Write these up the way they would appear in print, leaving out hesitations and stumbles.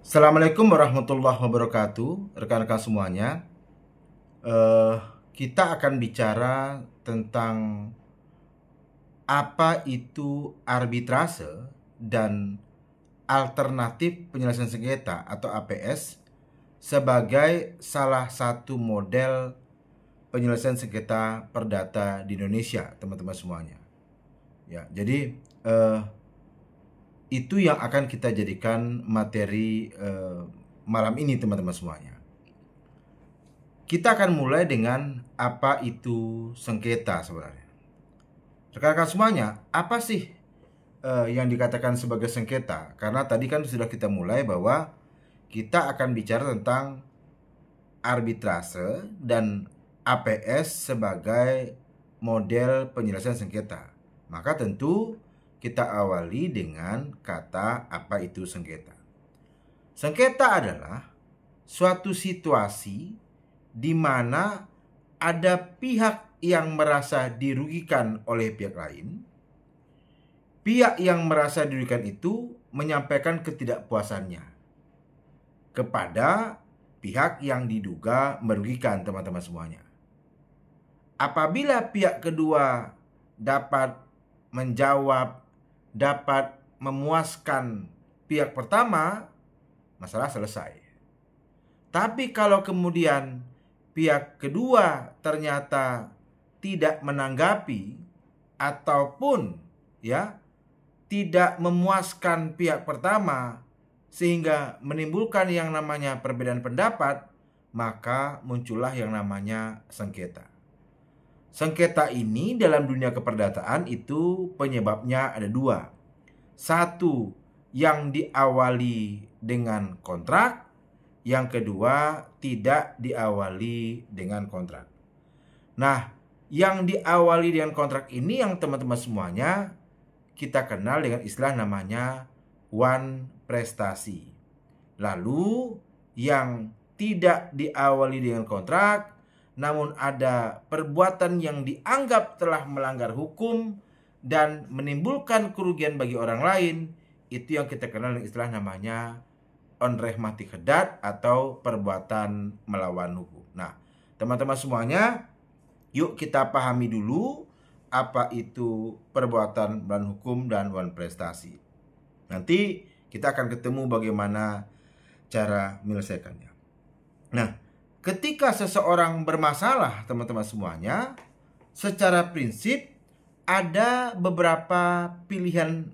Assalamualaikum warahmatullahi wabarakatuh, rekan-rekan semuanya. Eh, kita akan bicara tentang apa itu arbitrase dan alternatif penyelesaian sengketa atau APS sebagai salah satu model penyelesaian sengketa perdata di Indonesia, teman-teman semuanya. Ya, jadi itu yang akan kita jadikan materi malam ini, teman-teman semuanya. Kita akan mulai dengan apa itu sengketa sebenarnya. Rekan-rekan semuanya, apa sih yang dikatakan sebagai sengketa? Karena tadi kan sudah kita mulai bahwa kita akan bicara tentang arbitrase dan APS sebagai model penyelesaian sengketa. Maka tentu kita awali dengan kata apa itu sengketa. Sengketa adalah suatu situasi di mana ada pihak yang merasa dirugikan oleh pihak lain. Pihak yang merasa dirugikan itu menyampaikan ketidakpuasannya kepada pihak yang diduga merugikan, teman-teman semuanya. Apabila pihak kedua dapat menjawab, dapat memuaskan pihak pertama, masalah selesai. Tapi kalau kemudian pihak kedua ternyata tidak menanggapi ataupun tidak memuaskan pihak pertama sehingga menimbulkan yang namanya perbedaan pendapat, maka muncullah yang namanya sengketa. Sengketa ini dalam dunia keperdataan itu penyebabnya ada dua. Satu, yang diawali dengan kontrak. Yang kedua, tidak diawali dengan kontrak. Nah, yang diawali dengan kontrak ini yang teman-teman semuanya kita kenal dengan istilah namanya wan prestasi. Lalu yang tidak diawali dengan kontrak, namun ada perbuatan yang dianggap telah melanggar hukum dan menimbulkan kerugian bagi orang lain, itu yang kita kenal dengan istilah namanya onrehmati kedat atau perbuatan melawan hukum. Nah, teman-teman semuanya, yuk kita pahami dulu apa itu perbuatan melawan hukum dan wan prestasi. Nanti kita akan ketemu bagaimana cara menyelesaikannya. Nah, ketika seseorang bermasalah, teman-teman semuanya, secara prinsip ada beberapa pilihan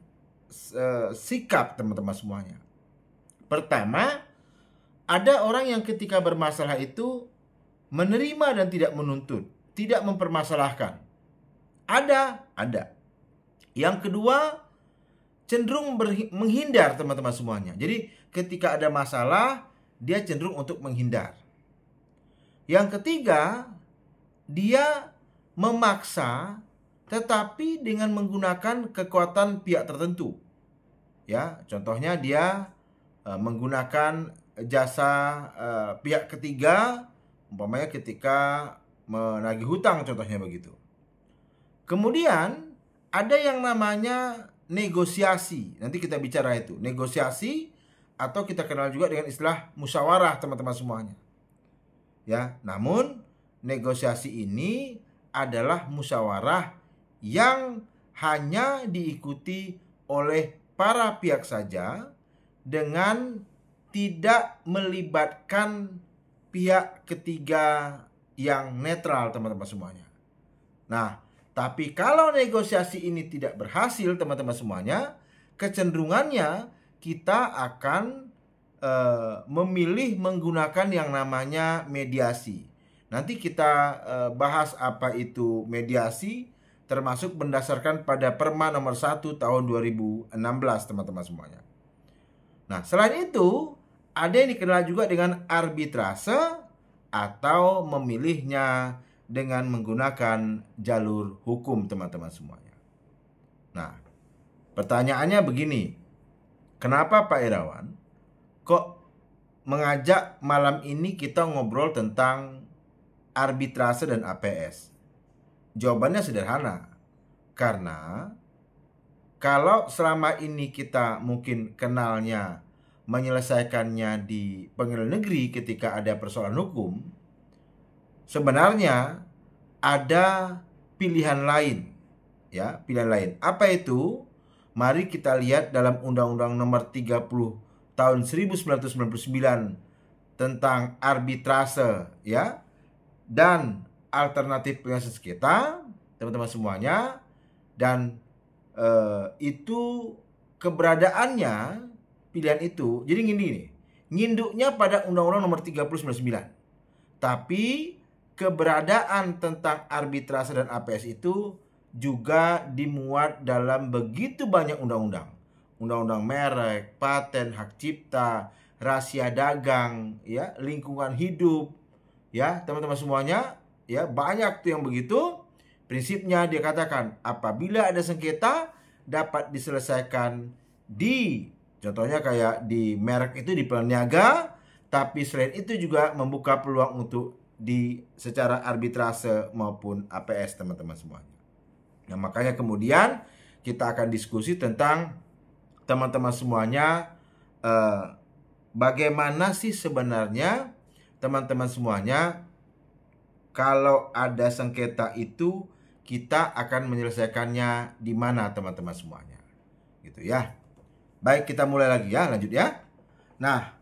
sikap, teman-teman semuanya. Pertama, ada orang yang ketika bermasalah itu menerima dan tidak menuntut, tidak mempermasalahkan. Ada. Yang kedua, cenderung menghindar, teman-teman semuanya. Jadi ketika ada masalah, dia cenderung untuk menghindar. Yang ketiga, dia memaksa tetapi dengan menggunakan kekuatan pihak tertentu. Ya, contohnya dia menggunakan jasa pihak ketiga, umpamanya ketika menagih hutang, contohnya begitu. Kemudian ada yang namanya negosiasi. Nanti kita bicara itu, negosiasi atau kita kenal juga dengan istilah musyawarah, teman-teman semuanya. Ya, namun negosiasi ini adalah musyawarah yang hanya diikuti oleh para pihak saja dengan tidak melibatkan pihak ketiga yang netral, teman-teman semuanya. Nah, tapi kalau negosiasi ini tidak berhasil, teman-teman semuanya, kecenderungannya kita akan memilih menggunakan yang namanya mediasi. Nanti kita bahas apa itu mediasi, termasuk berdasarkan pada Perma nomor 1 tahun 2016, teman-teman semuanya. Nah, selain itu, ada yang dikenal juga dengan arbitrase atau memilihnya dengan menggunakan jalur hukum, teman-teman semuanya. Nah, pertanyaannya begini, kenapa Pak Irawan kok mengajak malam ini kita ngobrol tentang arbitrase dan APS? Jawabannya sederhana, karena kalau selama ini kita mungkin kenalnya menyelesaikannya di pengadilan negeri ketika ada persoalan hukum, sebenarnya ada pilihan lain, ya, pilihan lain. Apa itu? Mari kita lihat dalam Undang-Undang Nomor 30 tahun 1999 tentang arbitrase, ya, dan alternatif penyelesaian sengketa, teman-teman semuanya. Dan itu keberadaannya, pilihan itu, jadi gini nih, nginduknya pada Undang-Undang Nomor 30 tapi keberadaan tentang arbitrase dan APS itu juga dimuat dalam begitu banyak undang-undang. Undang-undang merek, paten, hak cipta, rahasia dagang, ya, lingkungan hidup, ya, teman-teman semuanya, ya, banyak tuh yang begitu. Prinsipnya dia katakan apabila ada sengketa dapat diselesaikan di, contohnya kayak di merek itu di pengadilan niaga, tapi selain itu juga membuka peluang untuk di secara arbitrase maupun APS, teman-teman semuanya. Nah, makanya kemudian kita akan diskusi tentang, teman-teman semuanya, bagaimana sih sebenarnya, teman-teman semuanya, kalau ada sengketa itu kita akan menyelesaikannya di mana, teman-teman semuanya. Gitu ya. Baik, kita mulai lagi ya, lanjut ya. Nah,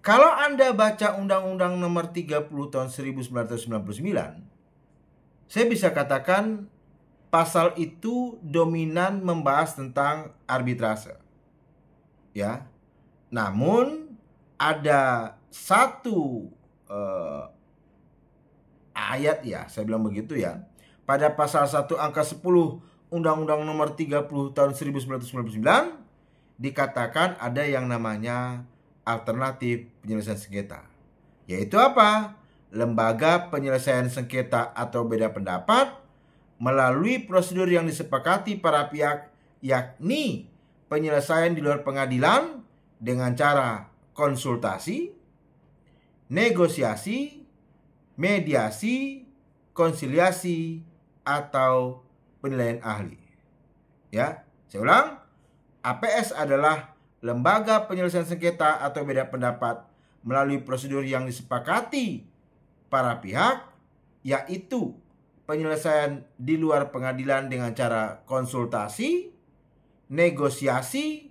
kalau Anda baca Undang-Undang Nomor 30 tahun 1999, saya bisa katakan pasal itu dominan membahas tentang arbitrase. Ya. Namun ada satu ayat, ya, saya bilang begitu ya. Pada pasal 1 angka 10 Undang-Undang Nomor 30 tahun 1999 dikatakan ada yang namanya alternatif penyelesaian sengketa. Yaitu apa? Lembaga penyelesaian sengketa atau beda pendapat melalui prosedur yang disepakati para pihak, yakni penyelesaian di luar pengadilan dengan cara konsultasi, negosiasi, mediasi, konsiliasi, atau penilaian ahli. Ya, saya ulang. APS adalah lembaga penyelesaian sengketa atau beda pendapat melalui prosedur yang disepakati para pihak, yaitu penyelesaian di luar pengadilan dengan cara konsultasi, negosiasi,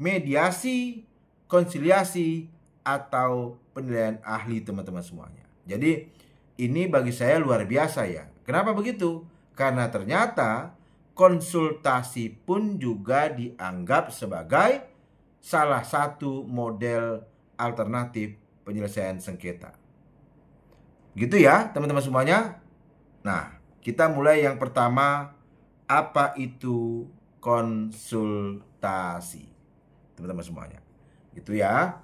mediasi, konsiliasi, atau penilaian ahli, teman-teman semuanya. Jadi ini bagi saya luar biasa ya. Kenapa begitu? Karena ternyata konsultasi pun juga dianggap sebagai salah satu model alternatif penyelesaian sengketa. Gitu ya, teman-teman semuanya. Nah, kita mulai yang pertama, apa itu konsultasi, teman-teman semuanya. Gitu ya.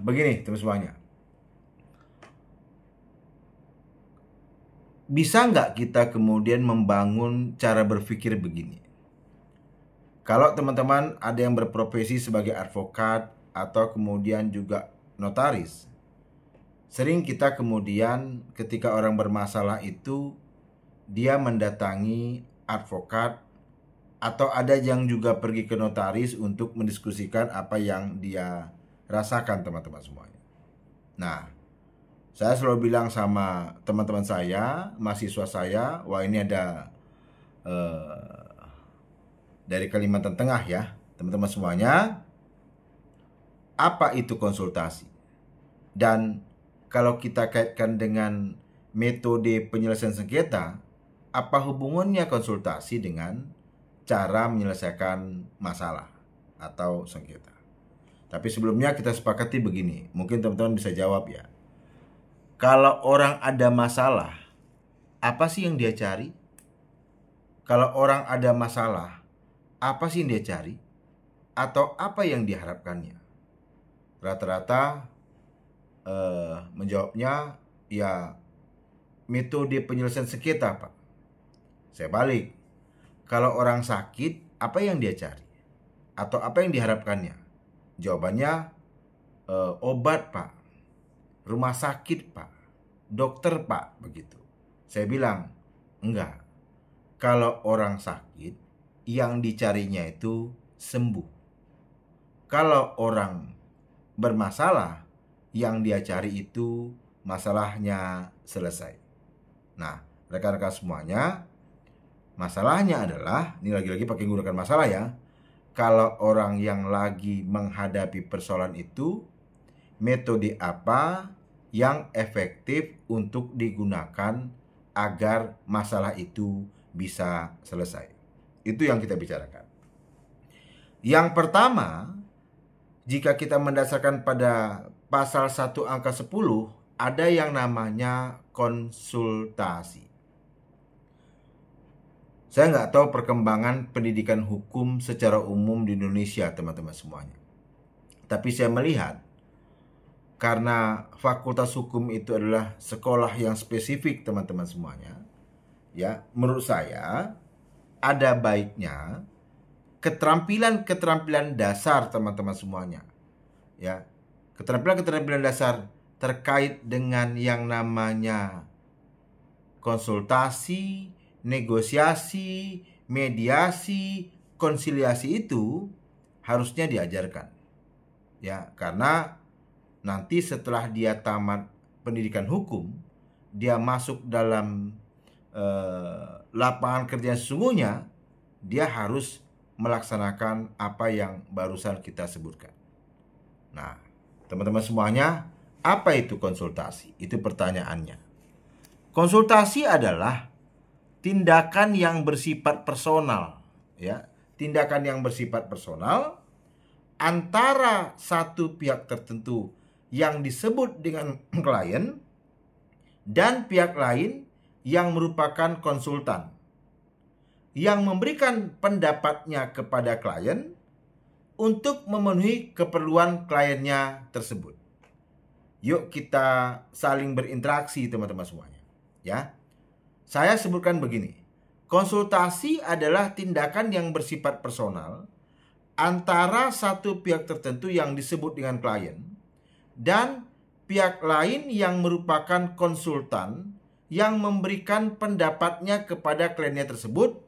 Begini, teman-teman semuanya. Bisa nggak kita kemudian membangun cara berpikir begini? Kalau teman-teman ada yang berprofesi sebagai advokat atau kemudian juga notaris, sering kita kemudian ketika orang bermasalah itu dia mendatangi advokat atau ada yang juga pergi ke notaris untuk mendiskusikan apa yang dia rasakan, teman-teman semuanya. Nah, saya selalu bilang sama teman-teman saya, mahasiswa saya, wah ini ada dari Kalimantan Tengah ya, teman-teman semuanya. Apa itu konsultasi? Dan kalau kita kaitkan dengan metode penyelesaian sengketa, apa hubungannya konsultasi dengan cara menyelesaikan masalah atau sengketa? Tapi sebelumnya kita sepakati begini, mungkin teman-teman bisa jawab ya. Kalau orang ada masalah, apa sih yang dia cari? Kalau orang ada masalah, apa sih yang dia cari? Atau apa yang diharapkannya? Rata-rata menjawabnya, ya metode penyelesaian sengketa, Pak. Saya balik. Kalau orang sakit, apa yang dia cari? Atau apa yang diharapkannya? Jawabannya, obat, Pak. Rumah sakit, Pak. Dokter, Pak. Begitu. Saya bilang, enggak. Kalau orang sakit, yang dicarinya itu sembuh. Kalau orang bermasalah, yang dia cari itu masalahnya selesai. Nah, rekan-rekan semuanya, masalahnya adalah, ini lagi-lagi pakai menggunakan masalah ya. Kalau orang yang lagi menghadapi persoalan itu, metode apa yang efektif untuk digunakan agar masalah itu bisa selesai. Itu yang kita bicarakan. Yang pertama, jika kita mendasarkan pada pasal 1 angka 10, ada yang namanya konsultasi. Saya nggak tahu perkembangan pendidikan hukum secara umum di Indonesia, teman-teman semuanya. Tapi saya melihat, karena fakultas hukum itu adalah sekolah yang spesifik, teman-teman semuanya, ya, menurut saya ada baiknya keterampilan-keterampilan dasar, teman-teman semuanya, ya, keterampilan-keterampilan dasar terkait dengan yang namanya konsultasi, negosiasi, mediasi, konsiliasi itu harusnya diajarkan. Ya, karena nanti setelah dia tamat pendidikan hukum, dia masuk dalam lapangan kerja sesungguhnya, dia harus melaksanakan apa yang barusan kita sebutkan. Nah, teman-teman semuanya, apa itu konsultasi? Itu pertanyaannya. Konsultasi adalah tindakan yang bersifat personal, ya, tindakan yang bersifat personal antara satu pihak tertentu yang disebut dengan klien dan pihak lain yang merupakan konsultan yang memberikan pendapatnya kepada klien untuk memenuhi keperluan kliennya tersebut. Yuk kita saling berinteraksi, teman-teman semuanya, ya. Saya sebutkan begini, konsultasi adalah tindakan yang bersifat personal antara satu pihak tertentu yang disebut dengan klien dan pihak lain yang merupakan konsultan yang memberikan pendapatnya kepada kliennya tersebut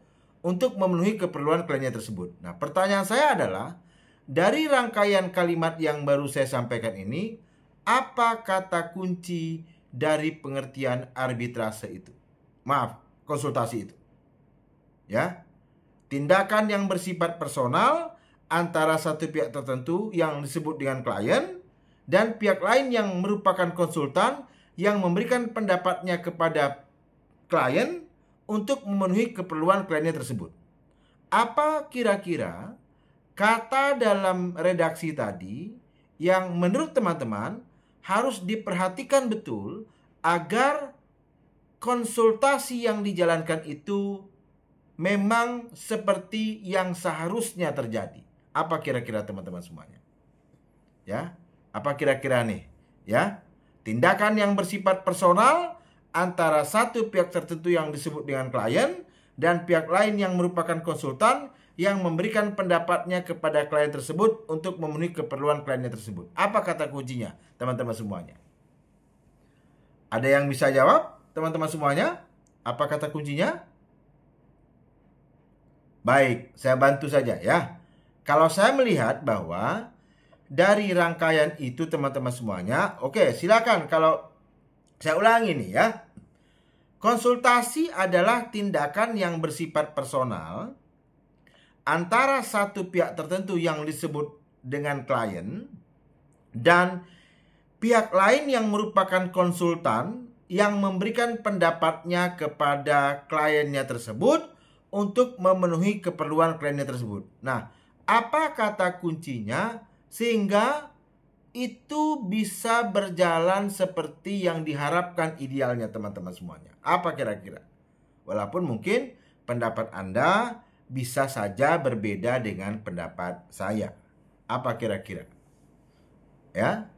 untuk memenuhi keperluan kliennya tersebut. Nah, pertanyaan saya adalah, dari rangkaian kalimat yang baru saya sampaikan ini, apa kata kunci dari pengertian arbitrase itu? Maaf, konsultasi itu. Ya. Tindakan yang bersifat personal antara satu pihak tertentu yang disebut dengan klien dan pihak lain yang merupakan konsultan yang memberikan pendapatnya kepada klien untuk memenuhi keperluan kliennya tersebut. Apa kira-kira kata dalam redaksi tadi yang menurut teman-teman harus diperhatikan betul agar konsultasi yang dijalankan itu memang seperti yang seharusnya terjadi? Apa kira-kira teman-teman semuanya? Ya, apa kira-kira nih? Ya, tindakan yang bersifat personal antara satu pihak tertentu yang disebut dengan klien dan pihak lain yang merupakan konsultan yang memberikan pendapatnya kepada klien tersebut untuk memenuhi keperluan kliennya tersebut. Apa kata kuncinya, teman-teman semuanya? Ada yang bisa jawab? Teman-teman semuanya, apa kata kuncinya? Baik, saya bantu saja ya. Kalau saya melihat bahwa dari rangkaian itu, teman-teman semuanya, oke, silakan. Kalau saya ulangi nih ya. Konsultasi adalah tindakan yang bersifat personal antara satu pihak tertentu yang disebut dengan klien dan pihak lain yang merupakan konsultan yang memberikan pendapatnya kepada kliennya tersebut untuk memenuhi keperluan kliennya tersebut. Nah, apa kata kuncinya sehingga itu bisa berjalan seperti yang diharapkan idealnya, teman-teman semuanya? Apa kira-kira? Walaupun mungkin pendapat Anda bisa saja berbeda dengan pendapat saya. Apa kira-kira? Ya,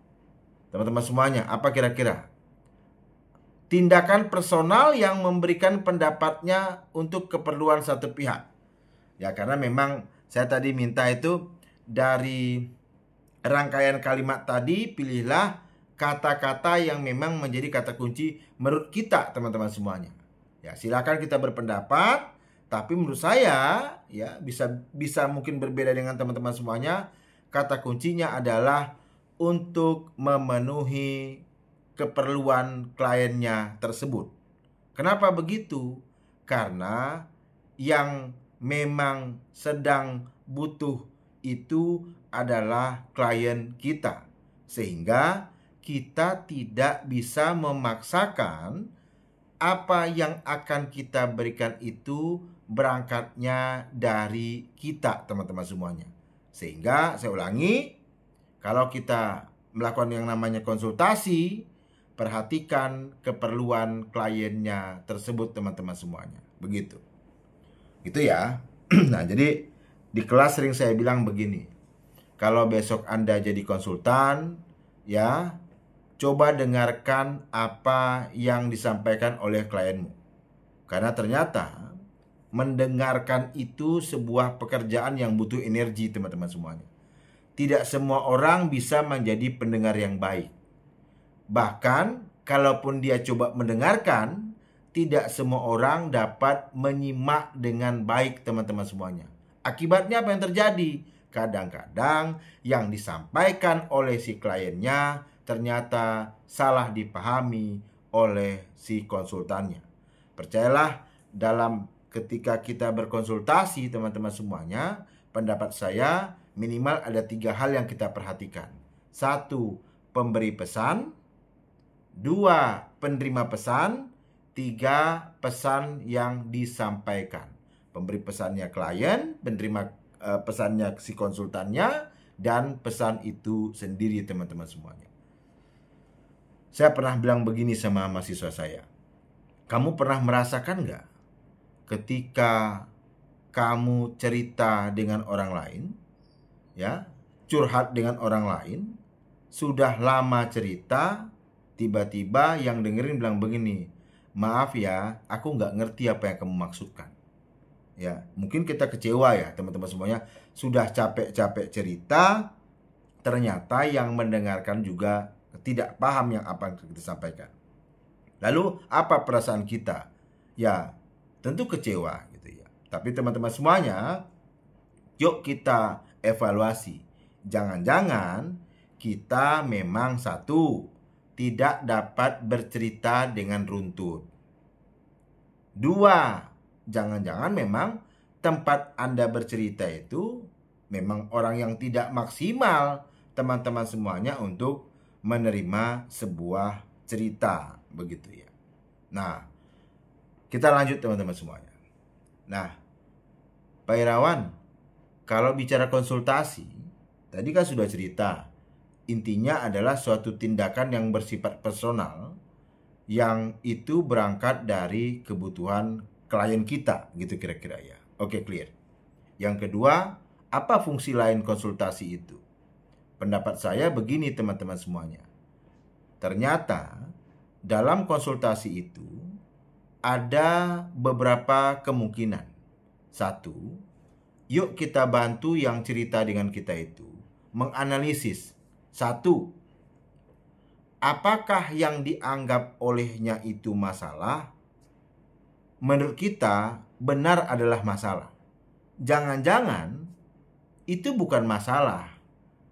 teman-teman semuanya, apa kira-kira? Tindakan personal yang memberikan pendapatnya untuk keperluan satu pihak. Ya, karena memang saya tadi minta itu dari rangkaian kalimat tadi, pilihlah kata-kata yang memang menjadi kata kunci menurut kita, teman-teman semuanya. Ya, silakan kita berpendapat, tapi menurut saya ya bisa mungkin berbeda dengan teman-teman semuanya. kata kuncinya adalah untuk memenuhi keperluan kliennya tersebut. Kenapa begitu? Karena yang memang sedang butuh itu adalah klien kita. Sehingga kita tidak bisa memaksakan apa yang akan kita berikan itu berangkatnya dari kita, teman-teman semuanya. Sehingga saya ulangi, kalau kita melakukan yang namanya konsultasi, perhatikan keperluan kliennya tersebut, teman-teman semuanya. Begitu. Gitu ya. Nah, jadi di kelas sering saya bilang begini. Kalau besok Anda jadi konsultan, ya, coba dengarkan apa yang disampaikan oleh klienmu. Karena ternyata mendengarkan itu sebuah pekerjaan yang butuh energi, teman-teman semuanya. Tidak semua orang bisa menjadi pendengar yang baik. Bahkan, kalaupun dia coba mendengarkan, tidak semua orang dapat menyimak dengan baik, teman-teman semuanya. Akibatnya apa yang terjadi? Kadang-kadang yang disampaikan oleh si kliennya ternyata salah dipahami oleh si konsultannya. Percayalah, dalam ketika kita berkonsultasi, teman-teman semuanya, pendapat saya minimal ada 3 hal yang kita perhatikan. 1, pemberi pesan. 2, penerima pesan. 3, pesan yang disampaikan. Pemberi pesannya klien, penerima pesannya si konsultannya, dan pesan itu sendiri, teman-teman semuanya. Saya pernah bilang begini sama mahasiswa saya. Kamu pernah merasakan nggak ketika kamu cerita dengan orang lain, ya, curhat dengan orang lain, sudah lama cerita, tiba-tiba yang dengerin bilang begini, maaf ya, aku nggak ngerti apa yang kamu maksudkan. Ya, mungkin kita kecewa ya teman-teman semuanya. Sudah capek-capek cerita, ternyata yang mendengarkan juga tidak paham yang apa yang kita sampaikan. Lalu apa perasaan kita? Ya, tentu kecewa gitu ya. Tapi teman-teman semuanya, yuk kita evaluasi. Jangan-jangan kita memang tidak dapat bercerita dengan runtut. 2, jangan-jangan memang tempat Anda bercerita itu memang orang yang tidak maksimal, teman-teman semuanya, untuk menerima sebuah cerita, begitu ya. Nah, kita lanjut teman-teman semuanya. Nah, Pak Irawan, kalau bicara konsultasi, tadi kan sudah cerita, intinya adalah suatu tindakan yang bersifat personal, yang itu berangkat dari kebutuhan klien kita, gitu kira-kira ya. Oke, clear. Yang kedua, apa fungsi lain konsultasi itu? Pendapat saya begini teman-teman semuanya. Ternyata dalam konsultasi itu ada beberapa kemungkinan. 1, yuk kita bantu yang cerita dengan kita itu menganalisis. 1, apakah yang dianggap olehnya itu masalah? Menurut kita benar adalah masalah. Jangan-jangan itu bukan masalah.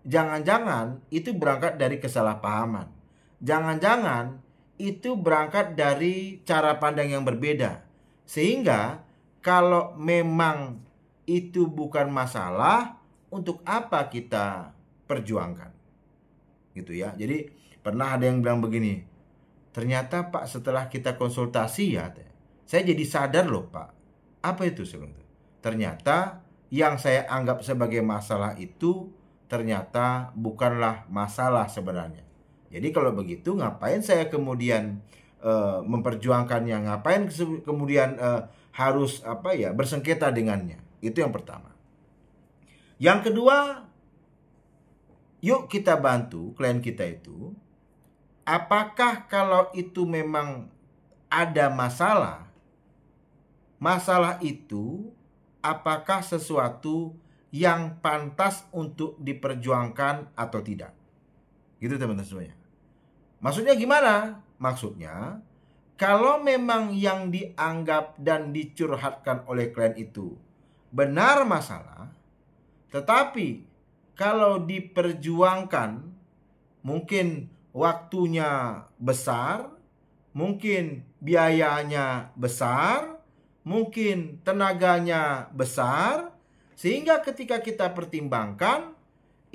Jangan-jangan itu berangkat dari kesalahpahaman. Jangan-jangan itu berangkat dari cara pandang yang berbeda. Sehingga kalau memang itu bukan masalah, untuk apa kita perjuangkan? Gitu ya. Jadi pernah ada yang bilang begini, ternyata Pak, setelah kita konsultasi ya, saya jadi sadar loh Pak. Apa itu sebenarnya? Ternyata yang saya anggap sebagai masalah itu ternyata bukanlah masalah sebenarnya. Jadi kalau begitu ngapain saya kemudian memperjuangkannya? Ngapain kemudian harus bersengketa dengannya? Itu yang pertama. Yang kedua, yuk kita bantu klien kita itu. Apakah kalau itu memang ada masalah, masalah itu apakah sesuatu yang pantas untuk diperjuangkan atau tidak? Gitu teman-teman semuanya. Maksudnya gimana? Maksudnya, kalau memang yang dianggap dan dicurhatkan oleh klien itu benar masalah, tetapi kalau diperjuangkan mungkin waktunya besar, mungkin biayanya besar, mungkin tenaganya besar, sehingga ketika kita pertimbangkan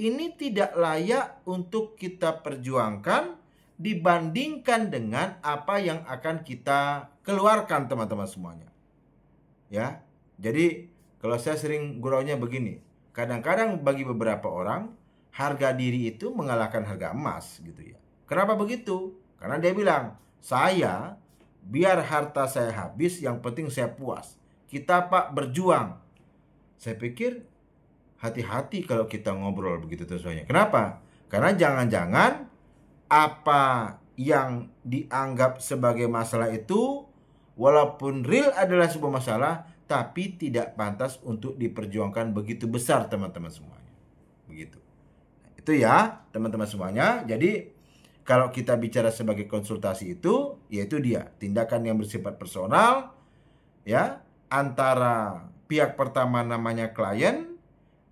ini tidak layak untuk kita perjuangkan dibandingkan dengan apa yang akan kita keluarkan, teman-teman semuanya. Ya. Jadi kalau saya sering guraunya begini, kadang-kadang bagi beberapa orang harga diri itu mengalahkan harga emas gitu ya. Kenapa begitu? Karena dia bilang, saya biar harta saya habis, yang penting saya puas. Kita Pak berjuang. Saya pikir hati-hati kalau kita ngobrol begitu terusnya. Kenapa? Karena jangan-jangan apa yang dianggap sebagai masalah itu walaupun real adalah sebuah masalah, tapi tidak pantas untuk diperjuangkan begitu besar, teman-teman semuanya. Begitu. Itu ya, teman-teman semuanya. Jadi kalau kita bicara sebagai konsultasi itu, yaitu dia tindakan yang bersifat personal, ya, antara pihak pertama namanya klien,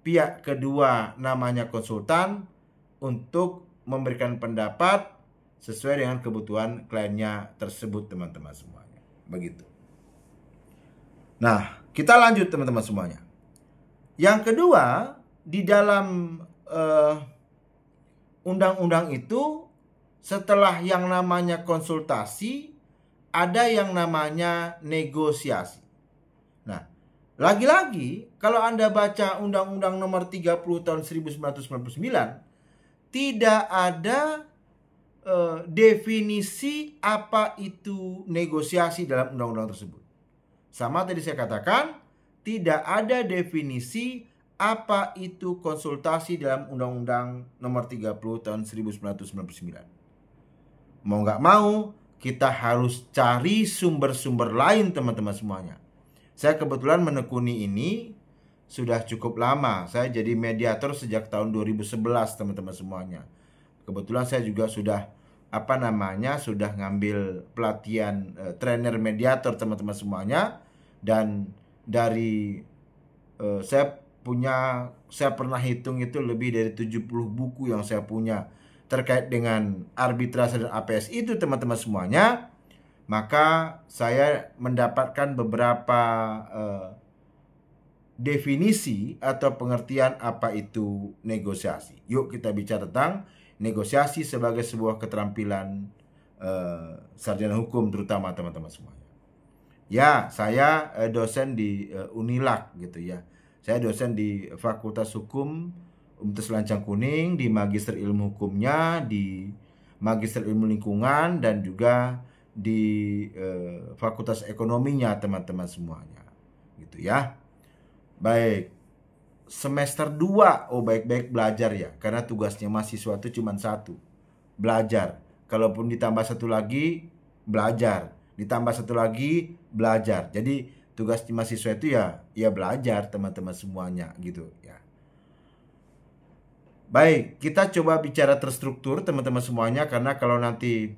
pihak kedua namanya konsultan, untuk memberikan pendapat sesuai dengan kebutuhan kliennya tersebut, teman-teman semuanya. Begitu. Nah, kita lanjut teman-teman semuanya. Yang kedua, di dalam undang-undang itu, setelah yang namanya konsultasi, ada yang namanya negosiasi. Nah, lagi-lagi kalau Anda baca Undang-Undang Nomor 30 tahun 1999, tidak ada definisi apa itu negosiasi dalam undang-undang tersebut. Sama tadi saya katakan, tidak ada definisi apa itu konsultasi dalam Undang-Undang Nomor 30 tahun 1999. Mau nggak mau, kita harus cari sumber-sumber lain, teman-teman semuanya. Saya kebetulan menekuni ini sudah cukup lama. Saya jadi mediator sejak tahun 2011, teman-teman semuanya. Kebetulan saya juga sudah sudah ngambil pelatihan trainer mediator, teman-teman semuanya. Dan dari saya pernah hitung itu lebih dari 70 buku yang saya punya terkait dengan arbitrase dan APS itu, teman-teman semuanya. Maka saya mendapatkan beberapa definisi atau pengertian apa itu negosiasi. Yuk kita bicara tentang negosiasi sebagai sebuah keterampilan sarjana hukum, terutama teman-teman semuanya. Ya, saya dosen di Unilak gitu ya. Saya dosen di Fakultas Hukum Universitas Lancang Kuning, di Magister Ilmu Hukumnya, di Magister Ilmu Lingkungan, dan juga di Fakultas Ekonominya, teman-teman semuanya. Gitu ya. Baik. Semester 2, baik-baik belajar ya. Karena tugasnya mahasiswa itu cuma satu, belajar. Kalaupun ditambah satu lagi, belajar. Ditambah satu lagi, belajar. Jadi tugas mahasiswa itu ya belajar, teman-teman semuanya gitu ya. Baik, kita coba bicara terstruktur, teman-teman semuanya, karena kalau nanti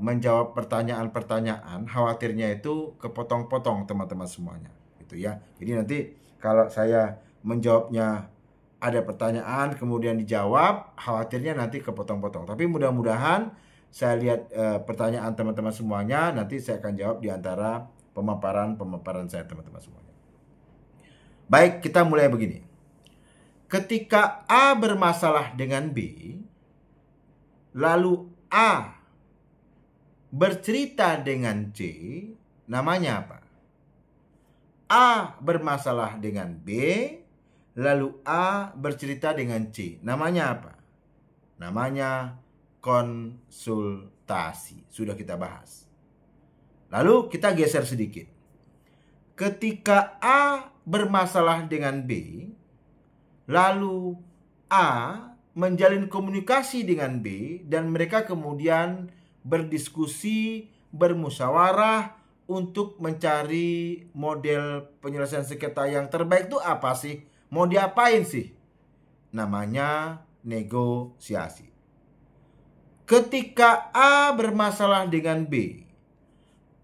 menjawab pertanyaan-pertanyaan, khawatirnya itu kepotong-potong, teman-teman semuanya gitu ya. Jadi nanti kalau saya menjawabnya ada pertanyaan kemudian dijawab, khawatirnya nanti kepotong-potong. Tapi mudah-mudahan saya lihat pertanyaan teman-teman semuanya, nanti saya akan jawab di antara pemaparan saya, teman-teman semuanya. Baik, kita mulai begini. Ketika A bermasalah dengan B, lalu A bercerita dengan C, namanya apa? A bermasalah dengan B, lalu A bercerita dengan C, namanya apa? Namanya konsultasi. Sudah kita bahas. Lalu kita geser sedikit. Ketika A bermasalah dengan B, lalu A menjalin komunikasi dengan B, dan mereka kemudian berdiskusi, bermusyawarah untuk mencari model penyelesaian sengketa yang terbaik. Itu apa sih? Mau diapain sih? Namanya negosiasi. Ketika A bermasalah dengan B,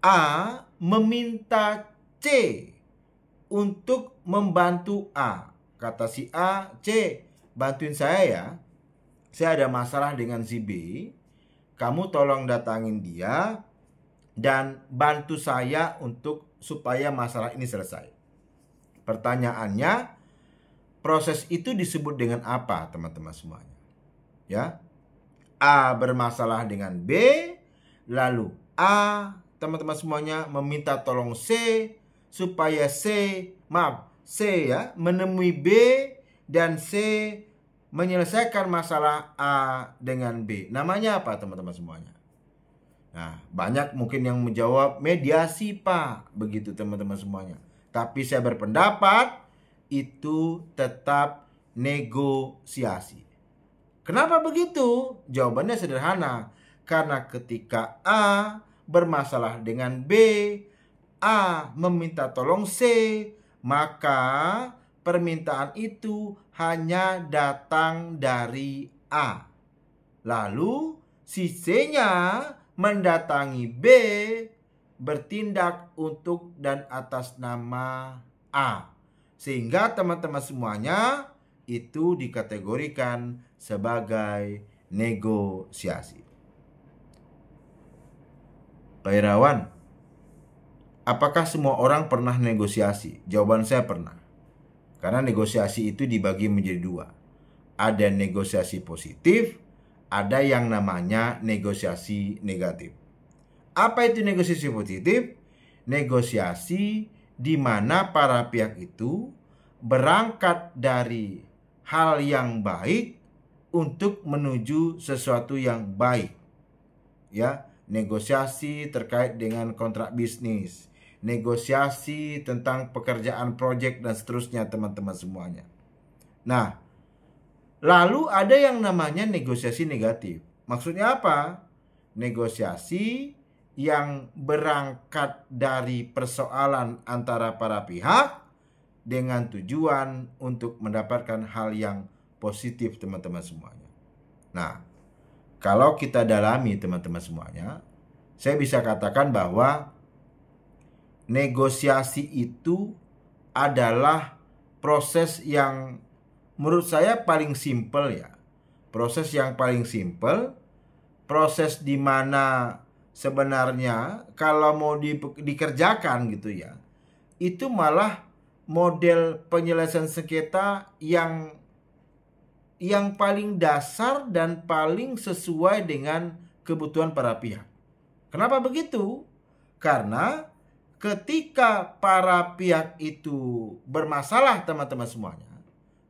A meminta C untuk membantu A. Kata si A, C, bantuin saya ya. Saya ada masalah dengan si B. Kamu tolong datangin dia dan bantu saya untuk supaya masalah ini selesai. Pertanyaannya, proses itu disebut dengan apa, teman-teman semuanya? Ya. A bermasalah dengan B, lalu A, teman-teman semuanya, meminta tolong C supaya C ya, menemui B dan C menyelesaikan masalah A dengan B. Namanya apa, teman-teman semuanya? Nah, banyak mungkin yang menjawab mediasi, Pak. Begitu, teman-teman semuanya. Tapi saya berpendapat itu tetap negosiasi. Kenapa begitu? Jawabannya sederhana. Karena ketika A bermasalah dengan B, A meminta tolong C, maka permintaan itu hanya datang dari A. Lalu si C-nya mendatangi B, bertindak untuk dan atas nama A. Sehingga teman-teman semuanya itu dikategorikan sebagai negosiasi. Pak Irawan, apakah semua orang pernah negosiasi? Jawaban saya pernah. Karena negosiasi itu dibagi menjadi dua. Ada negosiasi positif, ada yang namanya negosiasi negatif. Apa itu negosiasi positif? Negosiasi di mana para pihak itu berangkat dari hal yang baik untuk menuju sesuatu yang baik. Ya, negosiasi terkait dengan kontrak bisnis, negosiasi tentang pekerjaan proyek dan seterusnya, teman-teman semuanya. Nah, lalu ada yang namanya negosiasi negatif. Maksudnya apa? Negosiasi yang berangkat dari persoalan antara para pihak dengan tujuan untuk mendapatkan hal yang positif, teman-teman semuanya. Nah, kalau kita dalami, teman-teman semuanya, saya bisa katakan bahwa negosiasi itu adalah proses yang menurut saya paling simpel ya. Proses yang paling simpel, proses di mana sebenarnya kalau mau dikerjakan gitu ya, itu malah model penyelesaian sengketa yang paling dasar dan paling sesuai dengan kebutuhan para pihak. Kenapa begitu? Karena ketika para pihak itu bermasalah, teman-teman semuanya,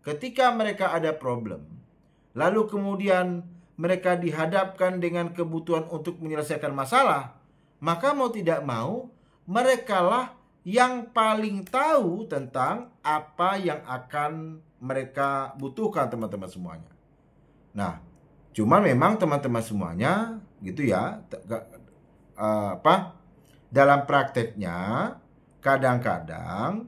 ketika mereka ada problem, lalu kemudian mereka dihadapkan dengan kebutuhan untuk menyelesaikan masalah, maka mau tidak mau merekalah yang paling tahu tentang apa yang akan mereka butuhkan, teman-teman semuanya. Nah, cuma memang teman-teman semuanya gitu ya, dalam prakteknya kadang-kadang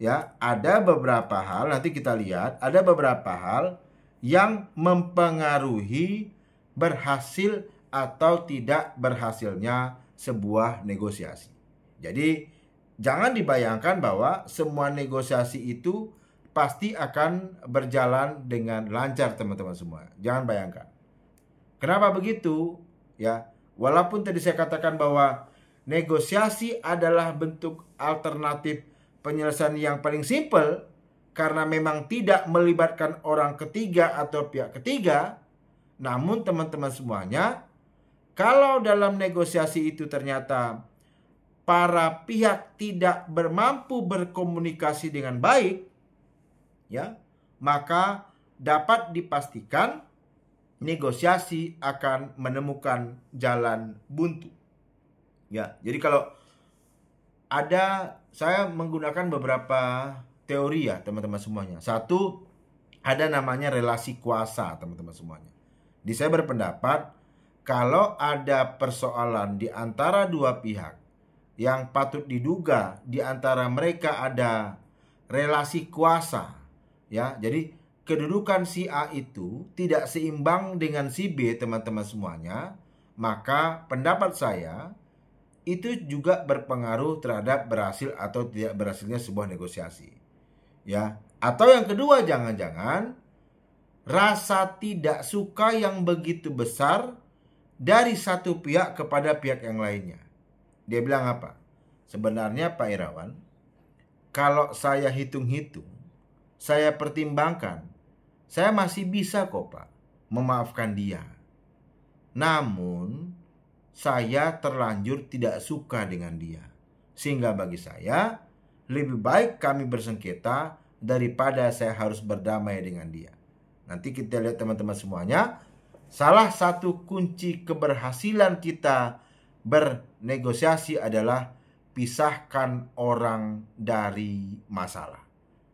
ya ada beberapa hal, nanti kita lihat ada beberapa hal yang mempengaruhi berhasil atau tidak berhasilnya sebuah negosiasi. Jadi jangan dibayangkan bahwa semua negosiasi itu pasti akan berjalan dengan lancar, teman-teman semua. Jangan bayangkan. Kenapa begitu? Ya, walaupun tadi saya katakan bahwa negosiasi adalah bentuk alternatif penyelesaian yang paling simpel karena memang tidak melibatkan orang ketiga atau pihak ketiga. Namun teman-teman semuanya, kalau dalam negosiasi itu ternyata para pihak tidak mampu berkomunikasi dengan baik, ya, maka dapat dipastikan negosiasi akan menemukan jalan buntu. Ya, jadi kalau saya menggunakan beberapa teori ya, teman-teman semuanya. Satu, ada namanya relasi kuasa, teman-teman semuanya. Di saya berpendapat kalau ada persoalan di antara dua pihak yang patut diduga di antara mereka ada relasi kuasa, ya. Jadi kedudukan si A itu tidak seimbang dengan si B, teman-teman semuanya, maka pendapat saya itu juga berpengaruh terhadap berhasil atau tidak berhasilnya sebuah negosiasi. Ya, atau yang kedua, jangan-jangan rasa tidak suka yang begitu besar dari satu pihak kepada pihak yang lainnya. Dia bilang apa? Sebenarnya Pak Irawan, kalau saya hitung-hitung, saya pertimbangkan, saya masih bisa kok Pak memaafkan dia. Namun saya terlanjur tidak suka dengan dia. Sehingga bagi saya lebih baik kami bersengketa daripada saya harus berdamai dengan dia. Nanti kita lihat teman-teman semuanya. Salah satu kunci keberhasilan kita bernegosiasi adalah pisahkan orang dari masalah.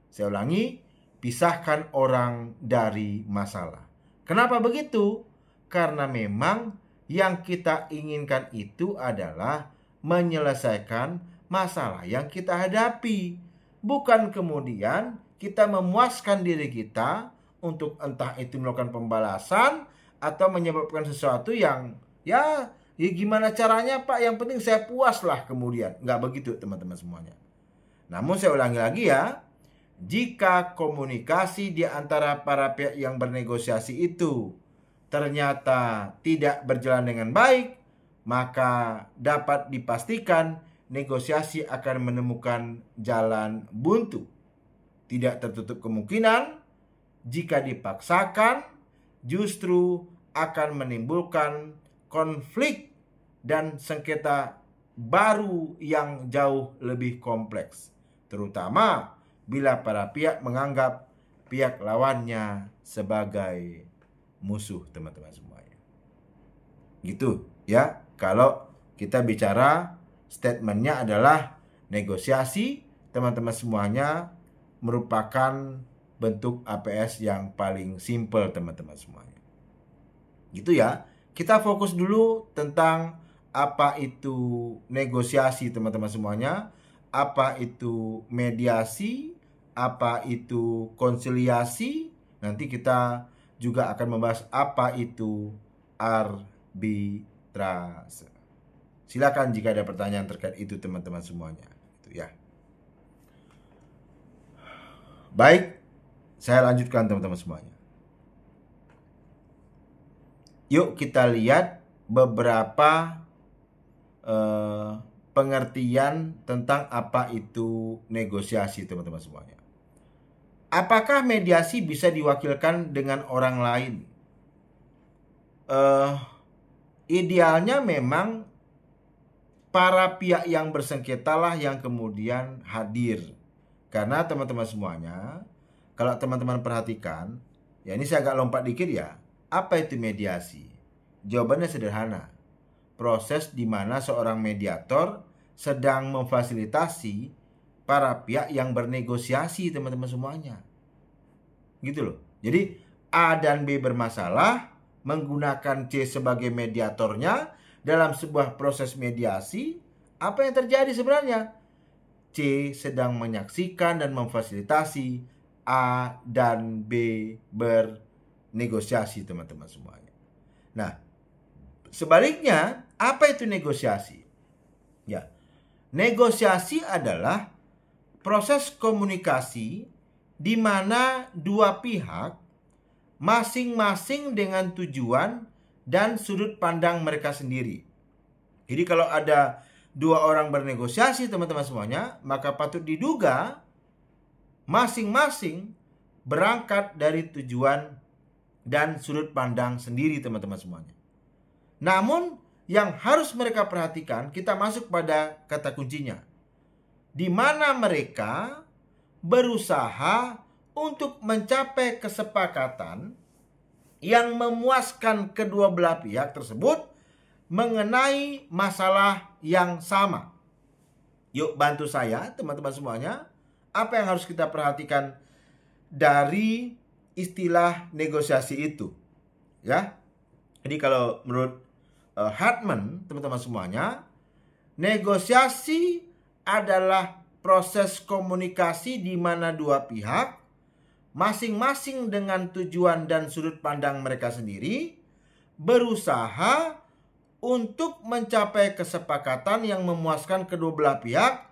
Saya ulangi, pisahkan orang dari masalah. Kenapa begitu? Karena memang yang kita inginkan itu adalah menyelesaikan masalah yang kita hadapi. Bukan kemudian kita memuaskan diri kita untuk entah itu melakukan pembalasan atau menyebabkan sesuatu yang ya gimana caranya Pak, yang penting saya puas lah kemudian. Nggak begitu teman-teman semuanya. Namun saya ulangi lagi ya, jika komunikasi di antara para pihak yang bernegosiasi itu ternyata tidak berjalan dengan baik, maka dapat dipastikan negosiasi akan menemukan jalan buntu. Tidak tertutup kemungkinan jika dipaksakan justru akan menimbulkan konflik dan sengketa baru yang jauh lebih kompleks, terutama bila para pihak menganggap pihak lawannya sebagai musuh teman-teman semuanya. Gitu ya, kalau kita bicara statementnya adalah negosiasi, teman-teman semuanya merupakan bentuk APS yang paling simple teman-teman semuanya. Gitu ya, kita fokus dulu tentang apa itu negosiasi teman-teman semuanya, apa itu mediasi, apa itu konsiliasi. Nanti kita juga akan membahas apa itu arbitrase. Silakan jika ada pertanyaan terkait itu teman-teman semuanya. Itu ya. Baik, saya lanjutkan teman-teman semuanya. Yuk kita lihat beberapa pengertian tentang apa itu negosiasi teman-teman semuanya. Apakah mediasi bisa diwakilkan dengan orang lain? Idealnya memang para pihak yang bersengketalah yang kemudian hadir. Karena teman-teman semuanya, kalau teman-teman perhatikan, ya ini saya agak lompat dikit ya. Apa itu mediasi? Jawabannya sederhana. Proses di mana seorang mediator sedang memfasilitasi para pihak yang bernegosiasi teman-teman semuanya. Gitu loh. Jadi A dan B bermasalah, menggunakan C sebagai mediatornya dalam sebuah proses mediasi. Apa yang terjadi sebenarnya? C sedang menyaksikan dan memfasilitasi A dan B bernegosiasi teman-teman semuanya. Nah, sebaliknya, apa itu negosiasi? Ya, negosiasi adalah proses komunikasi di mana dua pihak masing-masing dengan tujuan dan sudut pandang mereka sendiri. Jadi kalau ada dua orang bernegosiasi teman-teman semuanya, maka patut diduga masing-masing berangkat dari tujuan dan sudut pandang sendiri teman-teman semuanya. Namun yang harus mereka perhatikan, kita masuk pada kata kuncinya, di mana mereka berusaha untuk mencapai kesepakatan yang memuaskan kedua belah pihak tersebut mengenai masalah yang sama. Yuk bantu saya teman-teman semuanya, apa yang harus kita perhatikan dari istilah negosiasi itu? Ya. Jadi kalau menurut Hartman, teman-teman semuanya, negosiasi adalah proses komunikasi di mana dua pihak masing-masing dengan tujuan dan sudut pandang mereka sendiri berusaha untuk mencapai kesepakatan yang memuaskan kedua belah pihak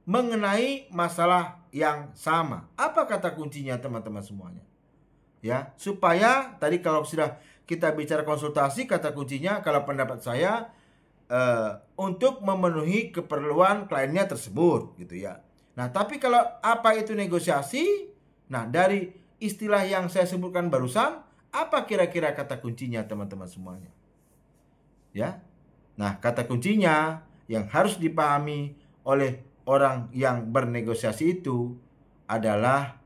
mengenai masalah yang sama. Apa kata kuncinya teman-teman semuanya? ya, supaya tadi kalau sudah kita bicara konsultasi, kata kuncinya kalau pendapat saya untuk memenuhi keperluan kliennya tersebut gitu ya. Nah, tapi kalau apa itu negosiasi? Nah, dari istilah yang saya sebutkan barusan, apa kira-kira kata kuncinya teman-teman semuanya? Ya. Nah, kata kuncinya yang harus dipahami oleh orang yang bernegosiasi itu adalah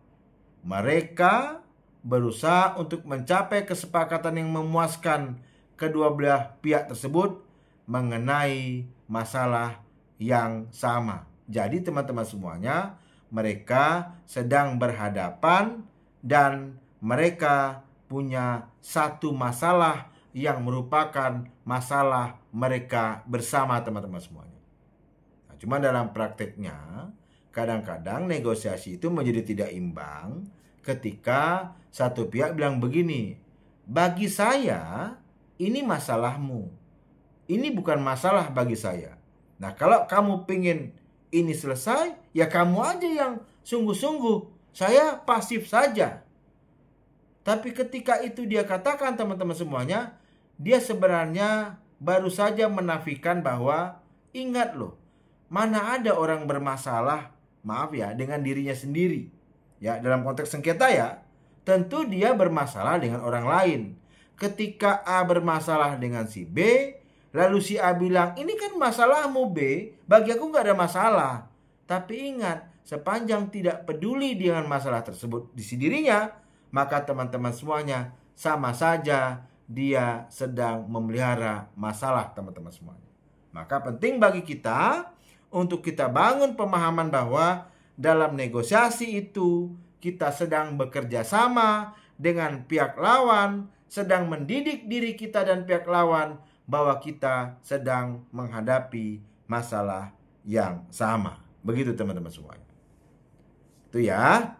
mereka berusaha untuk mencapai kesepakatan yang memuaskan kedua belah pihak tersebut mengenai masalah yang sama. Jadi teman-teman semuanya, mereka sedang berhadapan dan mereka punya satu masalah yang merupakan masalah mereka bersama teman-teman semuanya. Nah, cuma dalam prakteknya kadang-kadang negosiasi itu menjadi tidak imbang ketika satu pihak bilang begini, bagi saya ini masalahmu, ini bukan masalah bagi saya. Nah, kalau kamu pengen ini selesai, ya kamu aja yang sungguh-sungguh, saya pasif saja. Tapi ketika itu dia katakan teman-teman semuanya, dia sebenarnya baru saja menafikan bahwa ingat loh, mana ada orang bermasalah, maaf ya, dengan dirinya sendiri. Ya, dalam konteks sengketa ya, tentu dia bermasalah dengan orang lain. Ketika A bermasalah dengan si B, lalu si A bilang, ini kan masalahmu B, bagi aku gak ada masalah. Tapi ingat, sepanjang tidak peduli dengan masalah tersebut di dirinya, maka teman-teman semuanya sama saja dia sedang memelihara masalah teman-teman semuanya. Maka penting bagi kita untuk kita bangun pemahaman bahwa dalam negosiasi itu kita sedang bekerja sama dengan pihak lawan, sedang mendidik diri kita dan pihak lawan bahwa kita sedang menghadapi masalah yang sama. Begitu teman-teman semuanya. Itu ya.